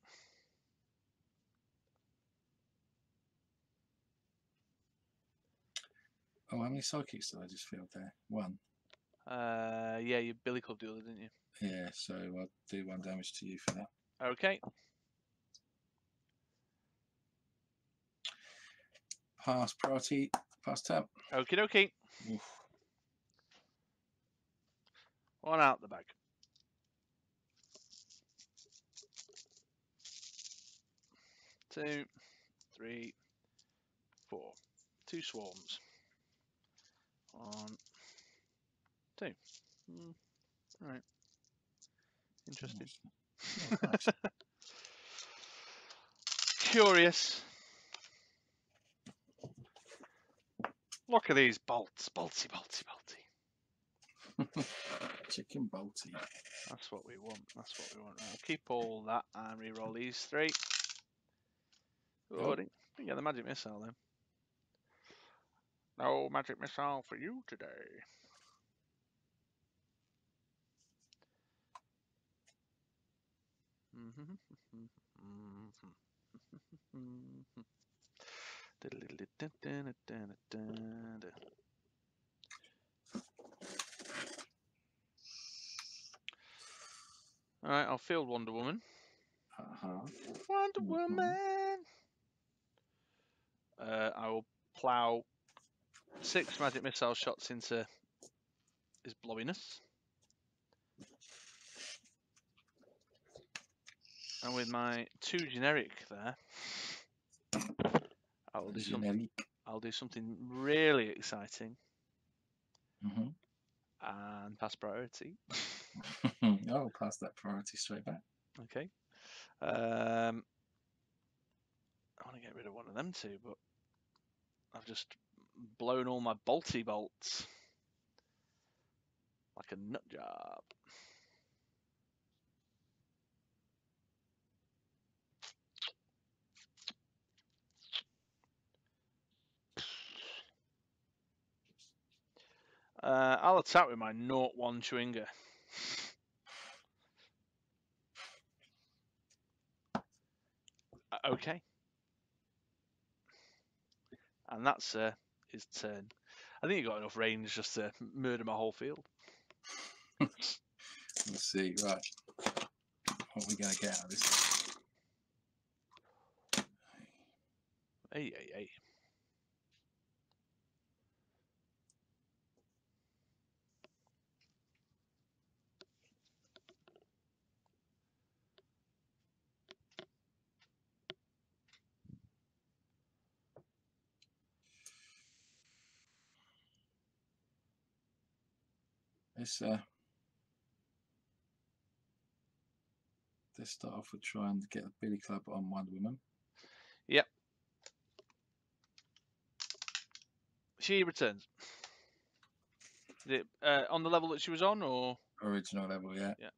B: Oh, how many sidekicks did I just field there? 1.
A: Yeah, you Billy Club the other, didn't you?
B: Yeah, so I'll do 1 damage to you for that.
A: Okay.
B: Pass priority, pass tap.
A: Okie dokie.
B: Oof.
A: 1 out the bag. Two, 3, 4. 2 swarms. 1, 2. Right. Interesting.
B: Oh, nice.
A: Curious. Look at these bolts. Bolty, bolty, bolty.
B: Chicken bolty.
A: That's what we want. That's what we want. I'll keep all that and re-roll these 3. Oh, I didn't get the magic missile then. No magic missile for you today. Alright, I'll field Wonder Woman. Wonder Woman! I will plough 6 magic missile shots into his blobbiness. And with my 2 generic there, I'll do something really exciting and pass priority.
B: I'll pass that priority straight back.
A: Okay. I want to get rid of one of them 2, but I've just blown all my bolty bolts like a nut job. I'll attack with my 0-1 Schwinger. Okay. And that's his turn. I think he got enough range just to murder my whole field.
B: Let's see. Right. What are we going to get out of this?
A: Hey, hey, hey.
B: Let's start off with trying to get the Billy Club on Wonder Woman.
A: Yep. She returns. Is it on the level that she was on, or
B: Original level, yeah.
A: Yeah.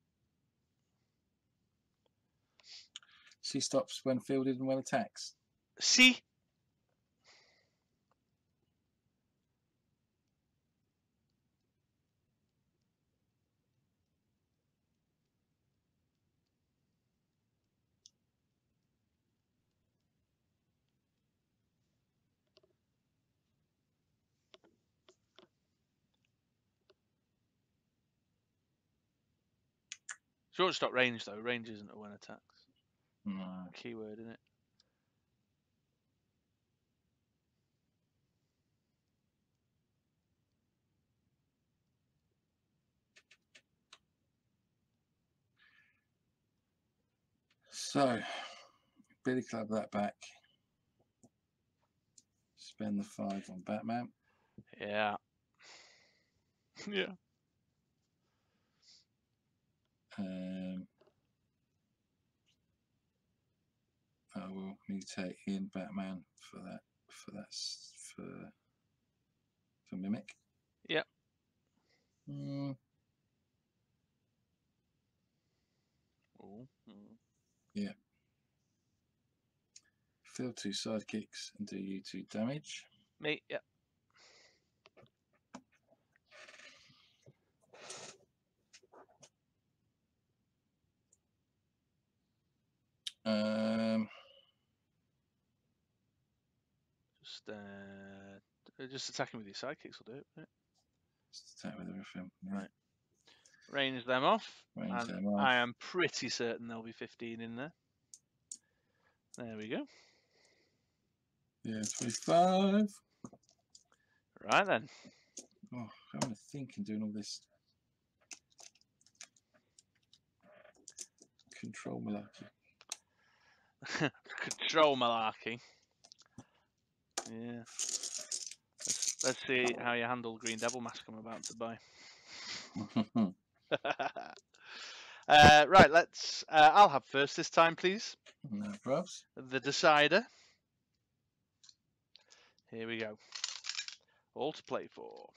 B: She stops when fielded and when attacks.
A: See? She won't stop range though. Range isn't a when attacks.
B: No.
A: Keyword, isn't it?
B: So, Billy Club that back. Spend the 5 on Batman.
A: Yeah. Yeah.
B: mutate in Batman for Mimic.
A: Yep.
B: Mm.
A: Ooh.
B: Yeah. Field 2 sidekicks and do you 2 damage.
A: Me, yep. Just attacking with your sidekicks will do it, won't it?
B: Just attack with everything. Yeah.
A: Right. Range them off.
B: Range them off.
A: I am pretty certain there'll be 15 in there. There we go.
B: Yeah, 25.
A: Right then.
B: Oh, I'm having to think and doing all this control malarkey.
A: Control malarkey. Yeah. Let's see how you handle Green Devil Mask I'm about to buy. Right, let's. I'll have first this time, please.
B: No probs.
A: The decider. Here we go. All to play for.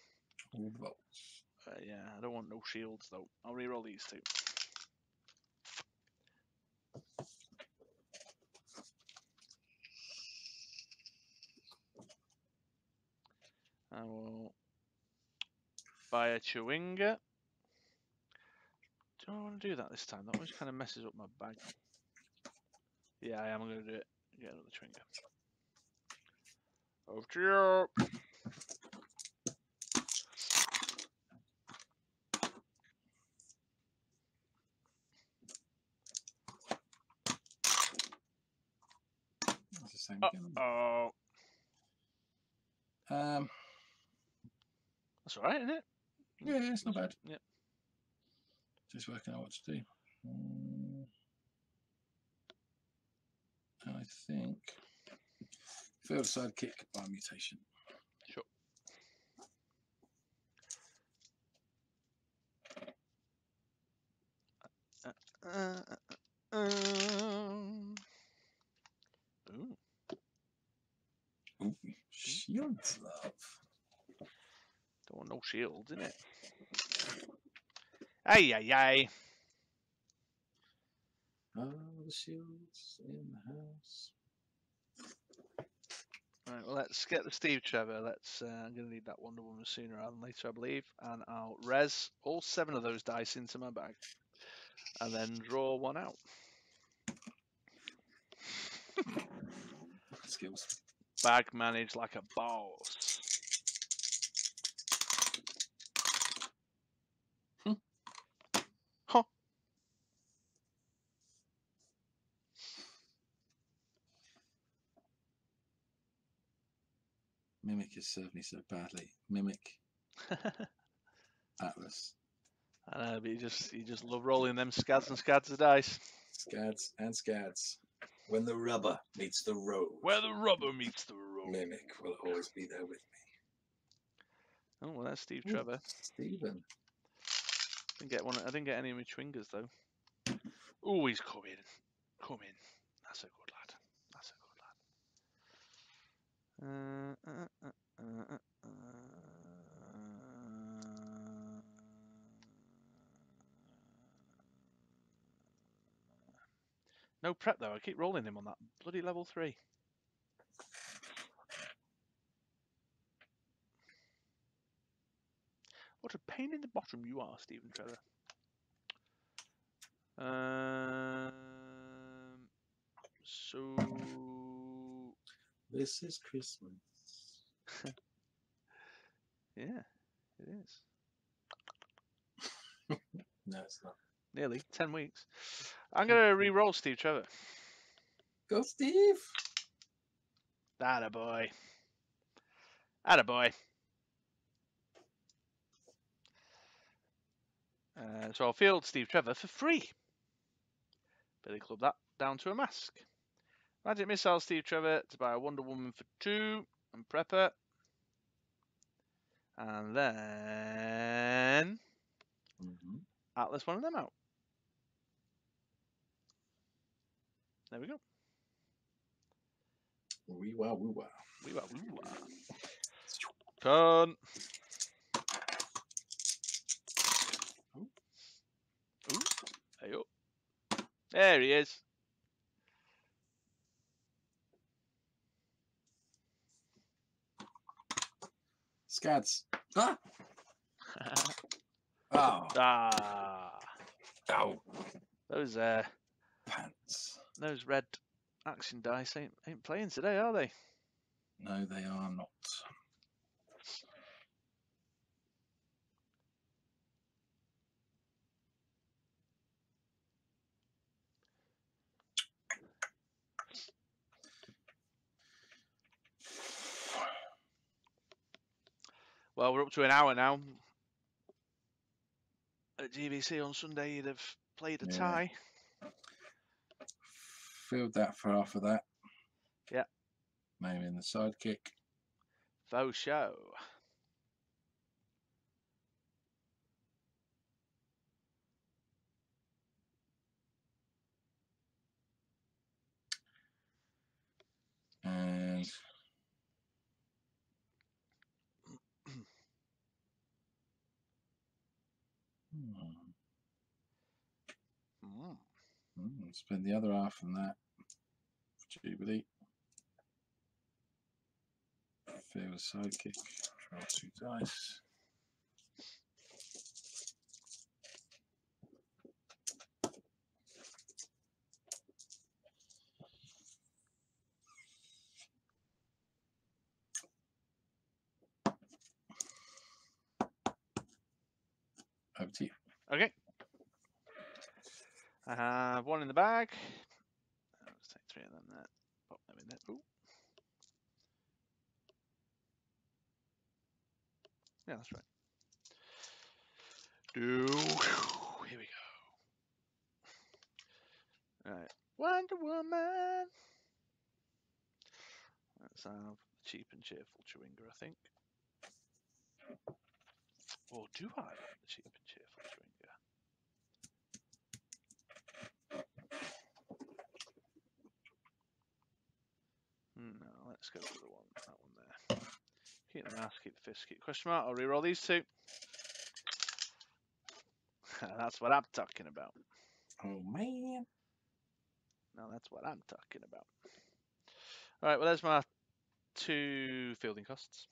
B: All votes.
A: Yeah, I don't want no shields though. I'll reroll these two. I will buy a Chewinga. Do I want to do that this time? That always kind of messes up my bag. Yeah, I am going to do it. Get another Chewinga. Over to you.
B: That's the same again.
A: Oh. That's alright, isn't it?
B: Yeah, it's not bad.
A: Yep.
B: Just working out what to do. I think field sidekick by mutation.
A: Sure. Ooh.
B: Ooh, shields, love.
A: Don't want no shields, innit? Ay, ay, ay.
B: Oh, the shields in the house.
A: Right, well, let's get the Steve Trevor. I'm going to need that Wonder Woman sooner rather than later, I believe. And I'll res all 7 of those dice into my bag. And then draw one out.
B: Skills.
A: Bag managed like a boss. Huh.
B: Mimic has served me so badly. Mimic. Atlas.
A: I know, but you just love rolling them scads and scads of dice.
B: Scads and scads. When the rubber meets the road.
A: Where the rubber meets the road.
B: Mimic will always be there with me.
A: Oh, well, that's Steve Trevor.
B: Stephen.
A: I didn't get any of my Chewingas though. Oh, he's coming. Coming. That's a good lad. That's a good lad. No prep though. I keep rolling him on that bloody level 3. What a pain in the bottom you are, Stephen Trevor. So
B: This is Christmas.
A: yeah, it is.
B: No, it's not.
A: Nearly 10 weeks. I'm gonna re-roll Steve Trevor.
B: Go, Steve.
A: Attaboy. Attaboy. So I'll field Steve Trevor for free. Billy Club that down to a mask. Magic Missile Steve Trevor to buy a Wonder Woman for 2 and Prepper. And then Atlas one of them out. There we go.
B: Wee wah, woo wah.
A: Wee wah, woo wah. Turn. Ooh. Hey up. There he is.
B: Scads. Ah! Oh.
A: Ah.
B: Oh.
A: Those
B: Pants.
A: those red action dice ain't playing today, are they?
B: No, they are not.
A: Well, we're up to an hour now. At GBC on Sunday, you'd have played a tie.
B: Filled that for half of that.
A: Yeah.
B: Maybe in the sidekick.
A: Faux show.
B: And spend the other half on that for Jubilee. Fill the sidekick. Draw 2 dice. Over to you.
A: Okay. I have one in the bag. Let's take 3 of them there. Pop them in there. Ooh. Yeah, that's right. Here we go. Alright. Wonder Woman. Let's have cheap and cheerful Chewinga, I think. Or do I want the cheap and cheerful Chewinga? No, let's go for that one there. Keep the mouse, keep the fist, keep the question mark. I'll reroll these 2. That's what I'm talking about.
B: Oh, man.
A: No, that's what I'm talking about. Alright, well, there's my 2 fielding costs.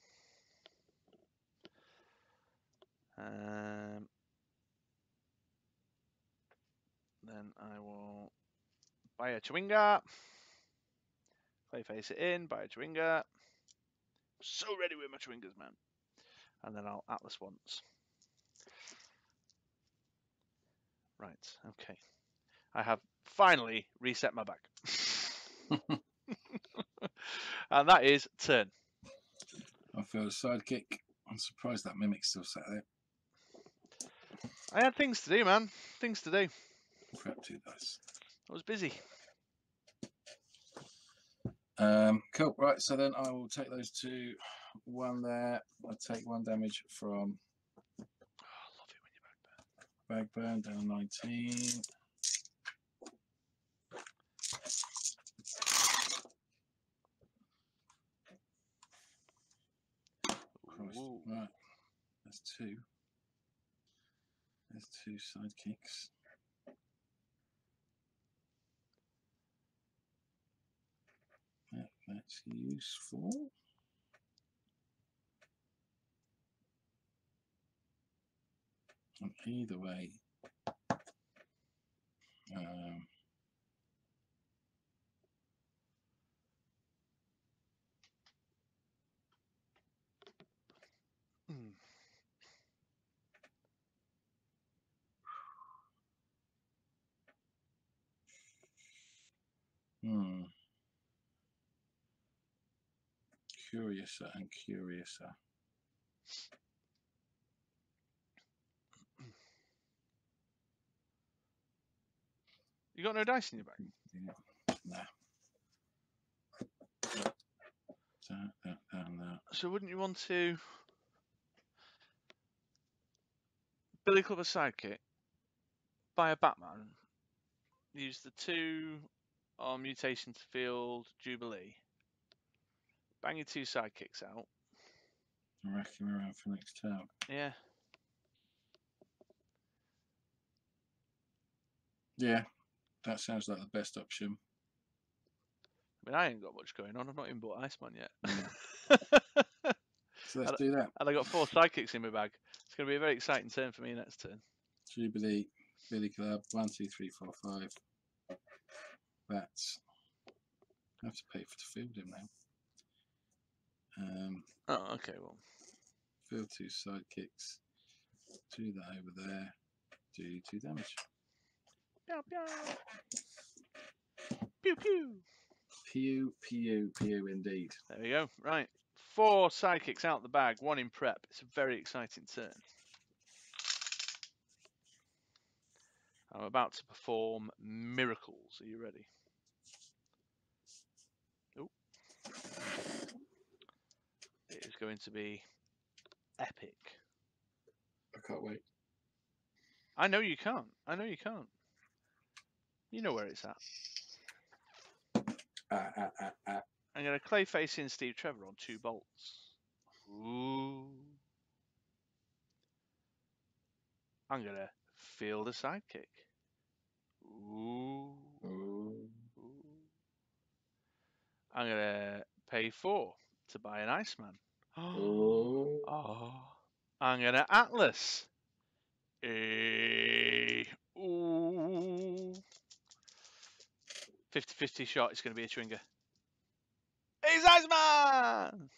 A: Then I will buy a Chewinga. Play face it in, buy a Chewinga. So ready with my Chewingas, man. And then I'll Atlas once. Right, okay. I have finally reset my bag. And that is turn.
B: I feel a sidekick. I'm surprised that Mimic's still sat there.
A: I had things to do, man. Things to do.
B: Crap, 2 dice.
A: I was busy.
B: Cool. Right, so then I will take those 2. 1 there. I'll take 1 damage from
A: Oh, I love it when you
B: bag burn down 19.
A: Ooh.
B: Right, there's 2. There's 2 sidekicks. That's useful. And either way, Curiouser and curiouser.
A: You got no dice in your bag?
B: Nah.
A: So wouldn't you want to Billy Club a sidekick, buy a Batman, use the 2 on mutation to field Jubilee, Bang your 2 sidekicks out.
B: Rack him around for next turn.
A: Yeah.
B: Yeah, that sounds like the best option.
A: I mean, I ain't got much going on. I've not even bought Iceman yet.
B: Yeah. So let's do that.
A: And I got 4 sidekicks in my bag. It's going to be a very exciting turn for me next turn.
B: Jubilee, Billy Club, 1, 2, 3, 4, 5. That's. I have to pay for to field him now.
A: Oh, okay. Well,
B: field 2 sidekicks. Do that over there. Do 2 damage.
A: Pew, pew. Pew, pew.
B: Pew, pew, pew, indeed.
A: There we go. Right. 4 sidekicks out the bag, 1 in prep. It's a very exciting turn. I'm about to perform miracles. Are you ready? Oh. It is going to be epic.
B: I can't wait.
A: I know you can't. I know you can't. You know where it's at. I'm going to clay face in Steve Trevor on 2 bolts. Ooh. I'm going to field a sidekick. Ooh.
B: Ooh.
A: I'm going to pay 4 to buy an Iceman.
B: Ooh.
A: Oh. I'm going to Atlas. Ooh. 50-50 shot. It's going to be a Twinger. It's Iceman!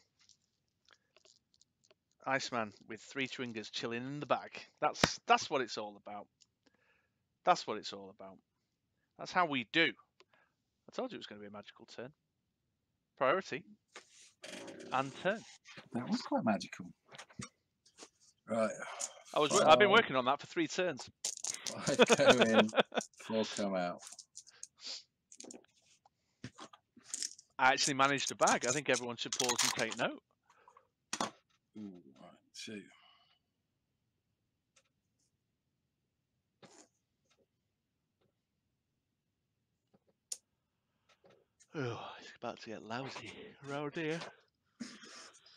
A: Iceman with 3 Twingers chilling in the bag. That's what it's all about. That's what it's all about. That's how we do. I told you it was going to be a magical turn. Priority and turn.
B: That was quite magical. Right.
A: I've been working on that for 3 turns.
B: 5 go in, 4 come out.
A: I actually managed a bag. I think everyone should pause and take note.
B: Ooh, right, 2.
A: Oh, it's about to get lousy around here.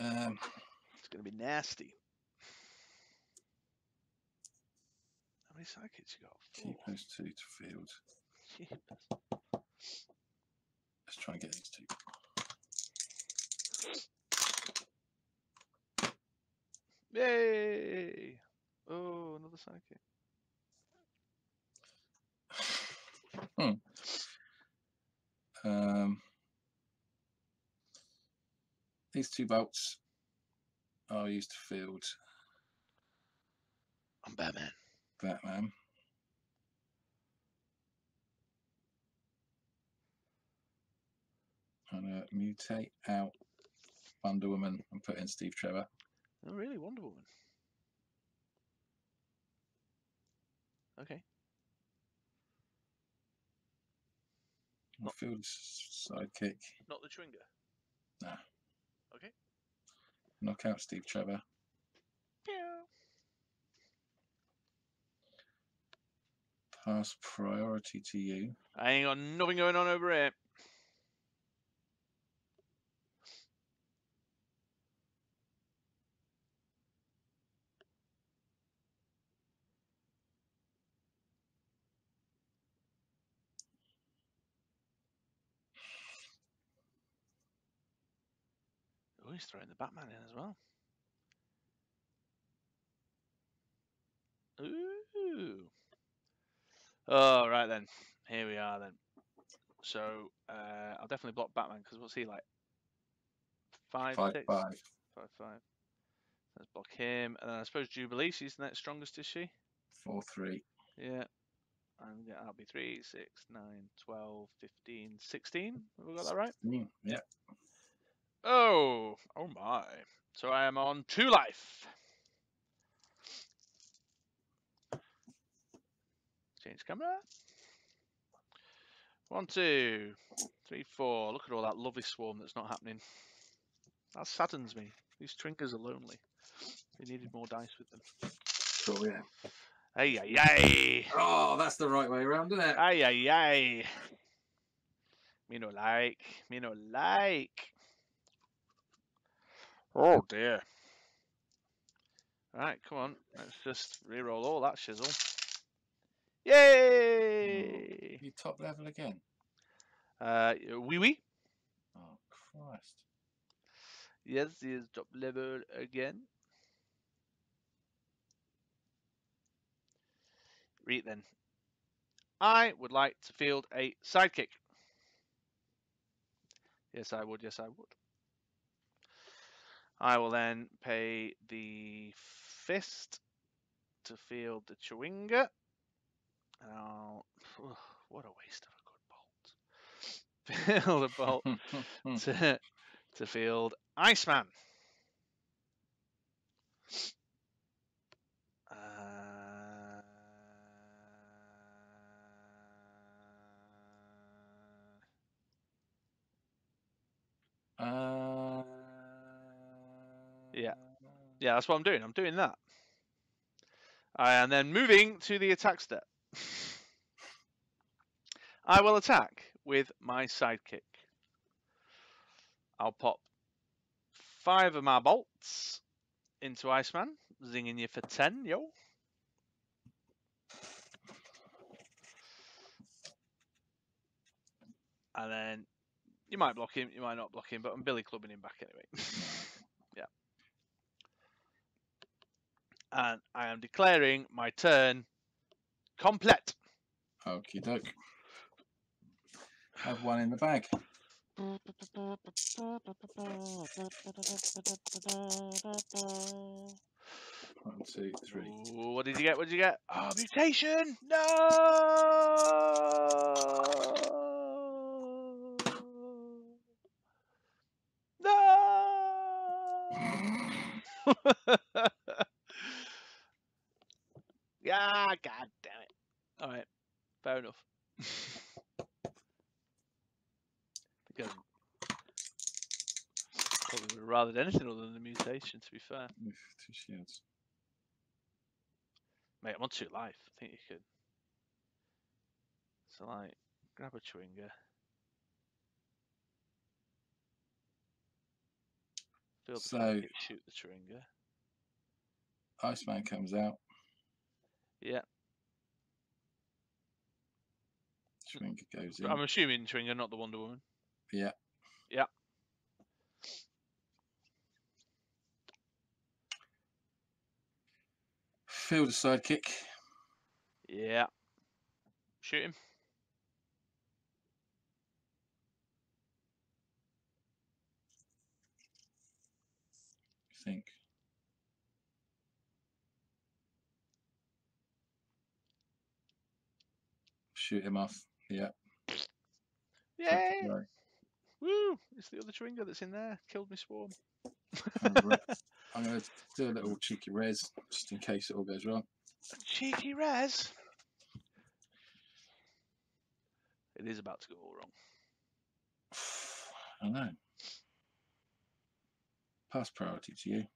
A: It's going to be nasty. How many sidekicks you got?
B: Keep those 2 to field.
A: Jeepers.
B: Let's try and get these 2.
A: Yay! Oh, another sidekick.
B: These 2 bolts are used to field.
A: I'm Batman.
B: Batman. I'm going to mutate out Wonder Woman and put in Steve Trevor.
A: Oh, really? Wonder Woman. Okay.
B: I'll field sidekick.
A: Not the Twinger?
B: Nah.
A: Okay.
B: Knock out Steve Trevor.
A: Pew.
B: Pass priority to you.
A: I ain't got nothing going on over here. Oh, he's throwing the Batman in as well. Ooh. Oh, right then. Here we are then. So, I'll definitely block Batman because what's he like? 5, 6?
B: 5.
A: 5, 5. Let's block him. And then I suppose Jubilee, she's the next strongest, is she?
B: 4, 3.
A: Yeah. And that'll be 3, 6, 9, 12, 15, 16. Have we got that right?
B: Yeah.
A: Oh my. So I am on 2 life. Change camera. 1, 2, 3, 4. Look at all that lovely swarm that's not happening. That saddens me. These Twinkers are lonely. They needed more dice with them.
B: Cool, yeah.
A: Ay, ay, ay.
B: Oh, that's the right way around, isn't it?
A: Ay, ay, ay. Me no like. Me no like. Oh dear. Right, come on. Let's just re-roll all that shizzle. Yay!
B: You top level again?
A: Wee wee.
B: Oh Christ!
A: Yes, he is top level again. Right then. I would like to field a sidekick. Yes, I would. Yes, I would. I will then pay the fist to field the Chewinga. What a waste of a good bolt. Field a bolt to field Iceman. Yeah, that's what I'm doing. I'm doing that. And then moving to the attack step. I will attack with my sidekick. I'll pop 5 of my bolts into Iceman, zinging you for 10, yo. And then you might block him, you might not block him, but I'm billy clubbing him back anyway. Yeah. And I am declaring my turn complete.
B: Okie doke. Have one in the bag. 1, 2, 3.
A: Ooh, what did you get? What did you get? Oh, mutation! No! No! Yeah, god damn it. Alright, fair enough. Because probably would have rathered anything other than the mutation, to be fair.
B: 2 shields.
A: Mate, I'm on 2 life. I think you could. So, like, grab a Chewinga. Field the sidekick, shoot the Chewinga.
B: Iceman comes out.
A: Yeah.
B: Chewinga goes in.
A: I'm assuming Chewinga, not the Wonder Woman.
B: Yeah.
A: Yeah.
B: Field a sidekick.
A: Yeah. Shoot him.
B: I think. Shoot him off. Yeah.
A: Yay! Woo! It's the other Chewinga that's in there. Killed me swarm.
B: I'm going to do a little cheeky res, just in case it all goes wrong.
A: A cheeky res? It is about to go all wrong.
B: I know. Pass priority to you.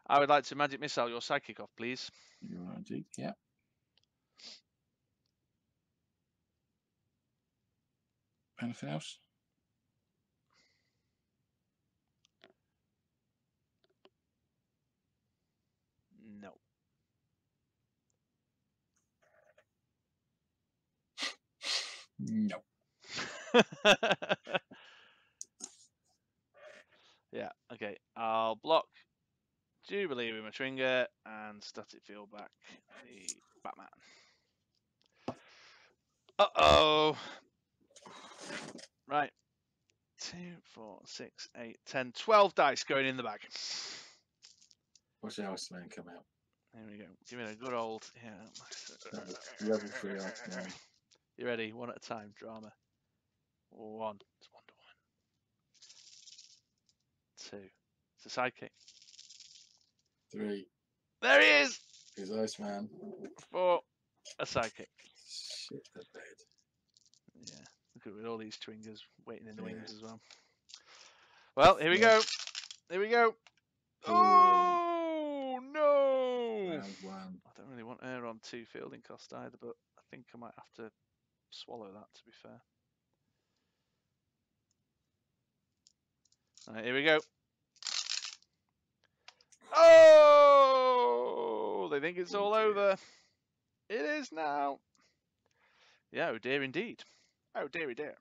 A: I would like to magic missile your sidekick off, please.
B: You are indeed. Yeah. Anything else?
A: No.
B: No.
A: Yeah, okay. I'll block Jubilee with my Chewinga and static field back the Batman. Uh-oh. Right. 2, 4, 6, 8, 10, 12 dice going in the bag.
B: Watch the Iceman come out.
A: There we go. Give it a good old... Yeah.
B: Level 3 Iceman.
A: You ready? One at a time. Drama. 1. It's 1 to 1. 2. It's a sidekick.
B: 3.
A: There he is!
B: Is Iceman.
A: 4. A sidekick.
B: Shit the bed.
A: Yeah. Look at all these Chewingas waiting in the wings as well. Well, here we go. Here we go. Oh, no!
B: Round 1.
A: I don't really want air on 2 fielding cost either, but I think I might have to swallow that, to be fair. All right, here we go. Oh, they think it's all over. It is now. Yeah, oh dear indeed. Oh dear, dear.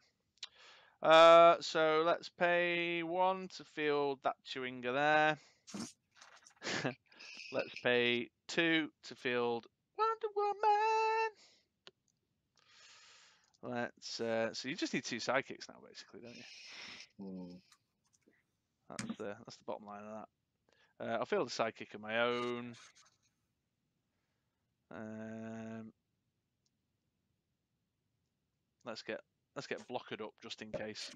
A: So let's pay 1 to field that Chewinga there. Let's pay 2 to field Wonder Woman. Let's so you just need 2 sidekicks now, basically, don't you? That's the bottom line of that. I'll field a sidekick of my own. Let's get blocked up just in case.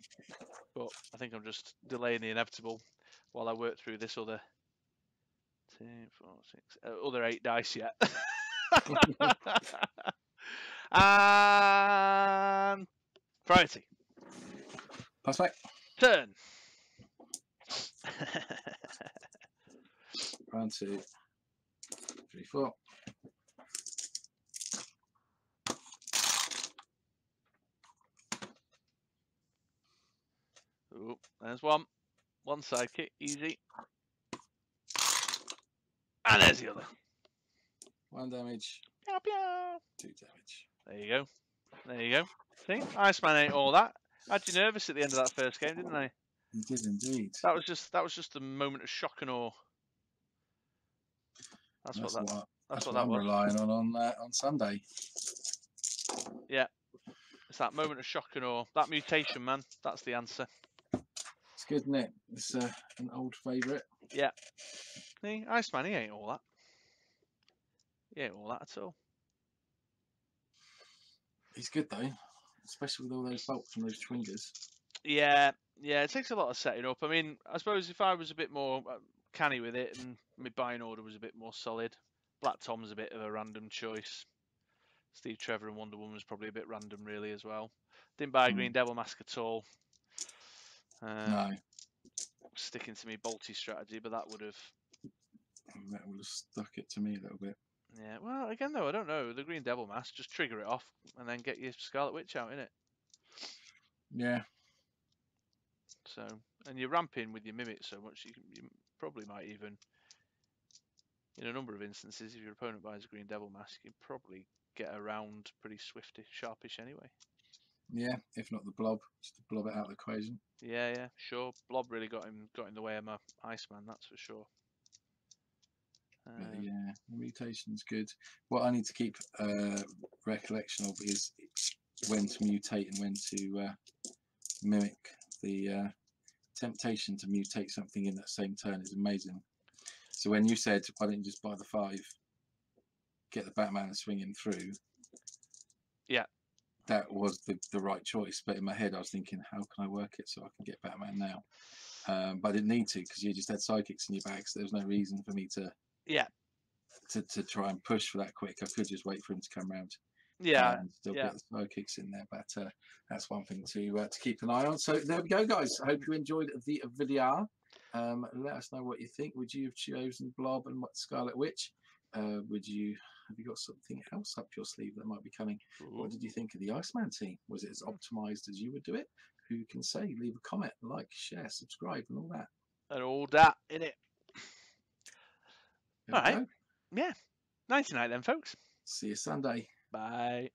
A: But I think I'm just delaying the inevitable while I work through this other 2, 4, 6, other 8 dice yet. And priority.
B: Pass back.
A: Turn.
B: 1, 2, 3, 4.
A: Ooh, there's one. One sidekick, easy. And there's the other.
B: 1 damage.
A: Pew, pew.
B: 2 damage.
A: There you go. There you go. See, Iceman ain't all that. I had you nervous at the end of that first game, didn't I?
B: You did indeed.
A: That was just a moment of shock and awe. That's what that
B: I'm
A: was.
B: relying on Sunday.
A: Yeah, it's that moment of shock and awe. That mutation, man. That's the answer.
B: It's good, isn't it? It's an old favourite.
A: Yeah. See, Iceman, he ain't all that. He ain't all that at all.
B: He's good though, especially with all those bolts and those Chewingas.
A: Yeah, it takes a lot of setting up. I mean, I suppose if I was a bit more canny with it and my buying order was a bit more solid, Black Tom's a bit of a random choice. Steve Trevor and Wonder Woman was probably a bit random, really, as well. Didn't buy a Green Devil mask at all.
B: No.
A: Sticking to me bolty strategy, but that would have
B: stuck it to me a little bit.
A: Yeah, well, again, though, I don't know. The Green Devil mask, just trigger it off and then get your Scarlet Witch out, innit?
B: Yeah.
A: So, and you're ramping with your Mimic so much, you probably might even, in a number of instances, if your opponent buys a Green Devil mask, you can probably get around pretty swifty, sharpish anyway.
B: Yeah, if not the Blob, just to blob it out of the equation.
A: Yeah, sure. Blob really got in the way of my Iceman, that's for sure.
B: Yeah, the mutation's good. What I need to keep recollection of is when to mutate and when to mimic. The temptation to mutate something in that same turn is amazing. So when you said, why don't you just buy the 5, get the Batman and swing him through? Yeah. That was the right choice. But in my head, I was thinking, how can I work it so I can get Batman now? But I didn't need to because you just had sidekicks in your bag, so there was no reason for me to to try and push for that quick. I could just wait for him to come round.
A: Yeah,
B: and still get the sidekicks in there, but that's one thing to keep an eye on. So there we go, guys. I hope you enjoyed the video. Let us know what you think. Would you have chosen Blob and Scarlet Witch? Have you got something else up your sleeve that might be coming? Ooh. What did you think of the Iceman team? Was it as optimized as you would do it? Who can say? Leave a comment, like, share, subscribe, and all that.
A: And all that in it. All right. Yeah. Night tonight then, folks.
B: See you Sunday.
A: Bye.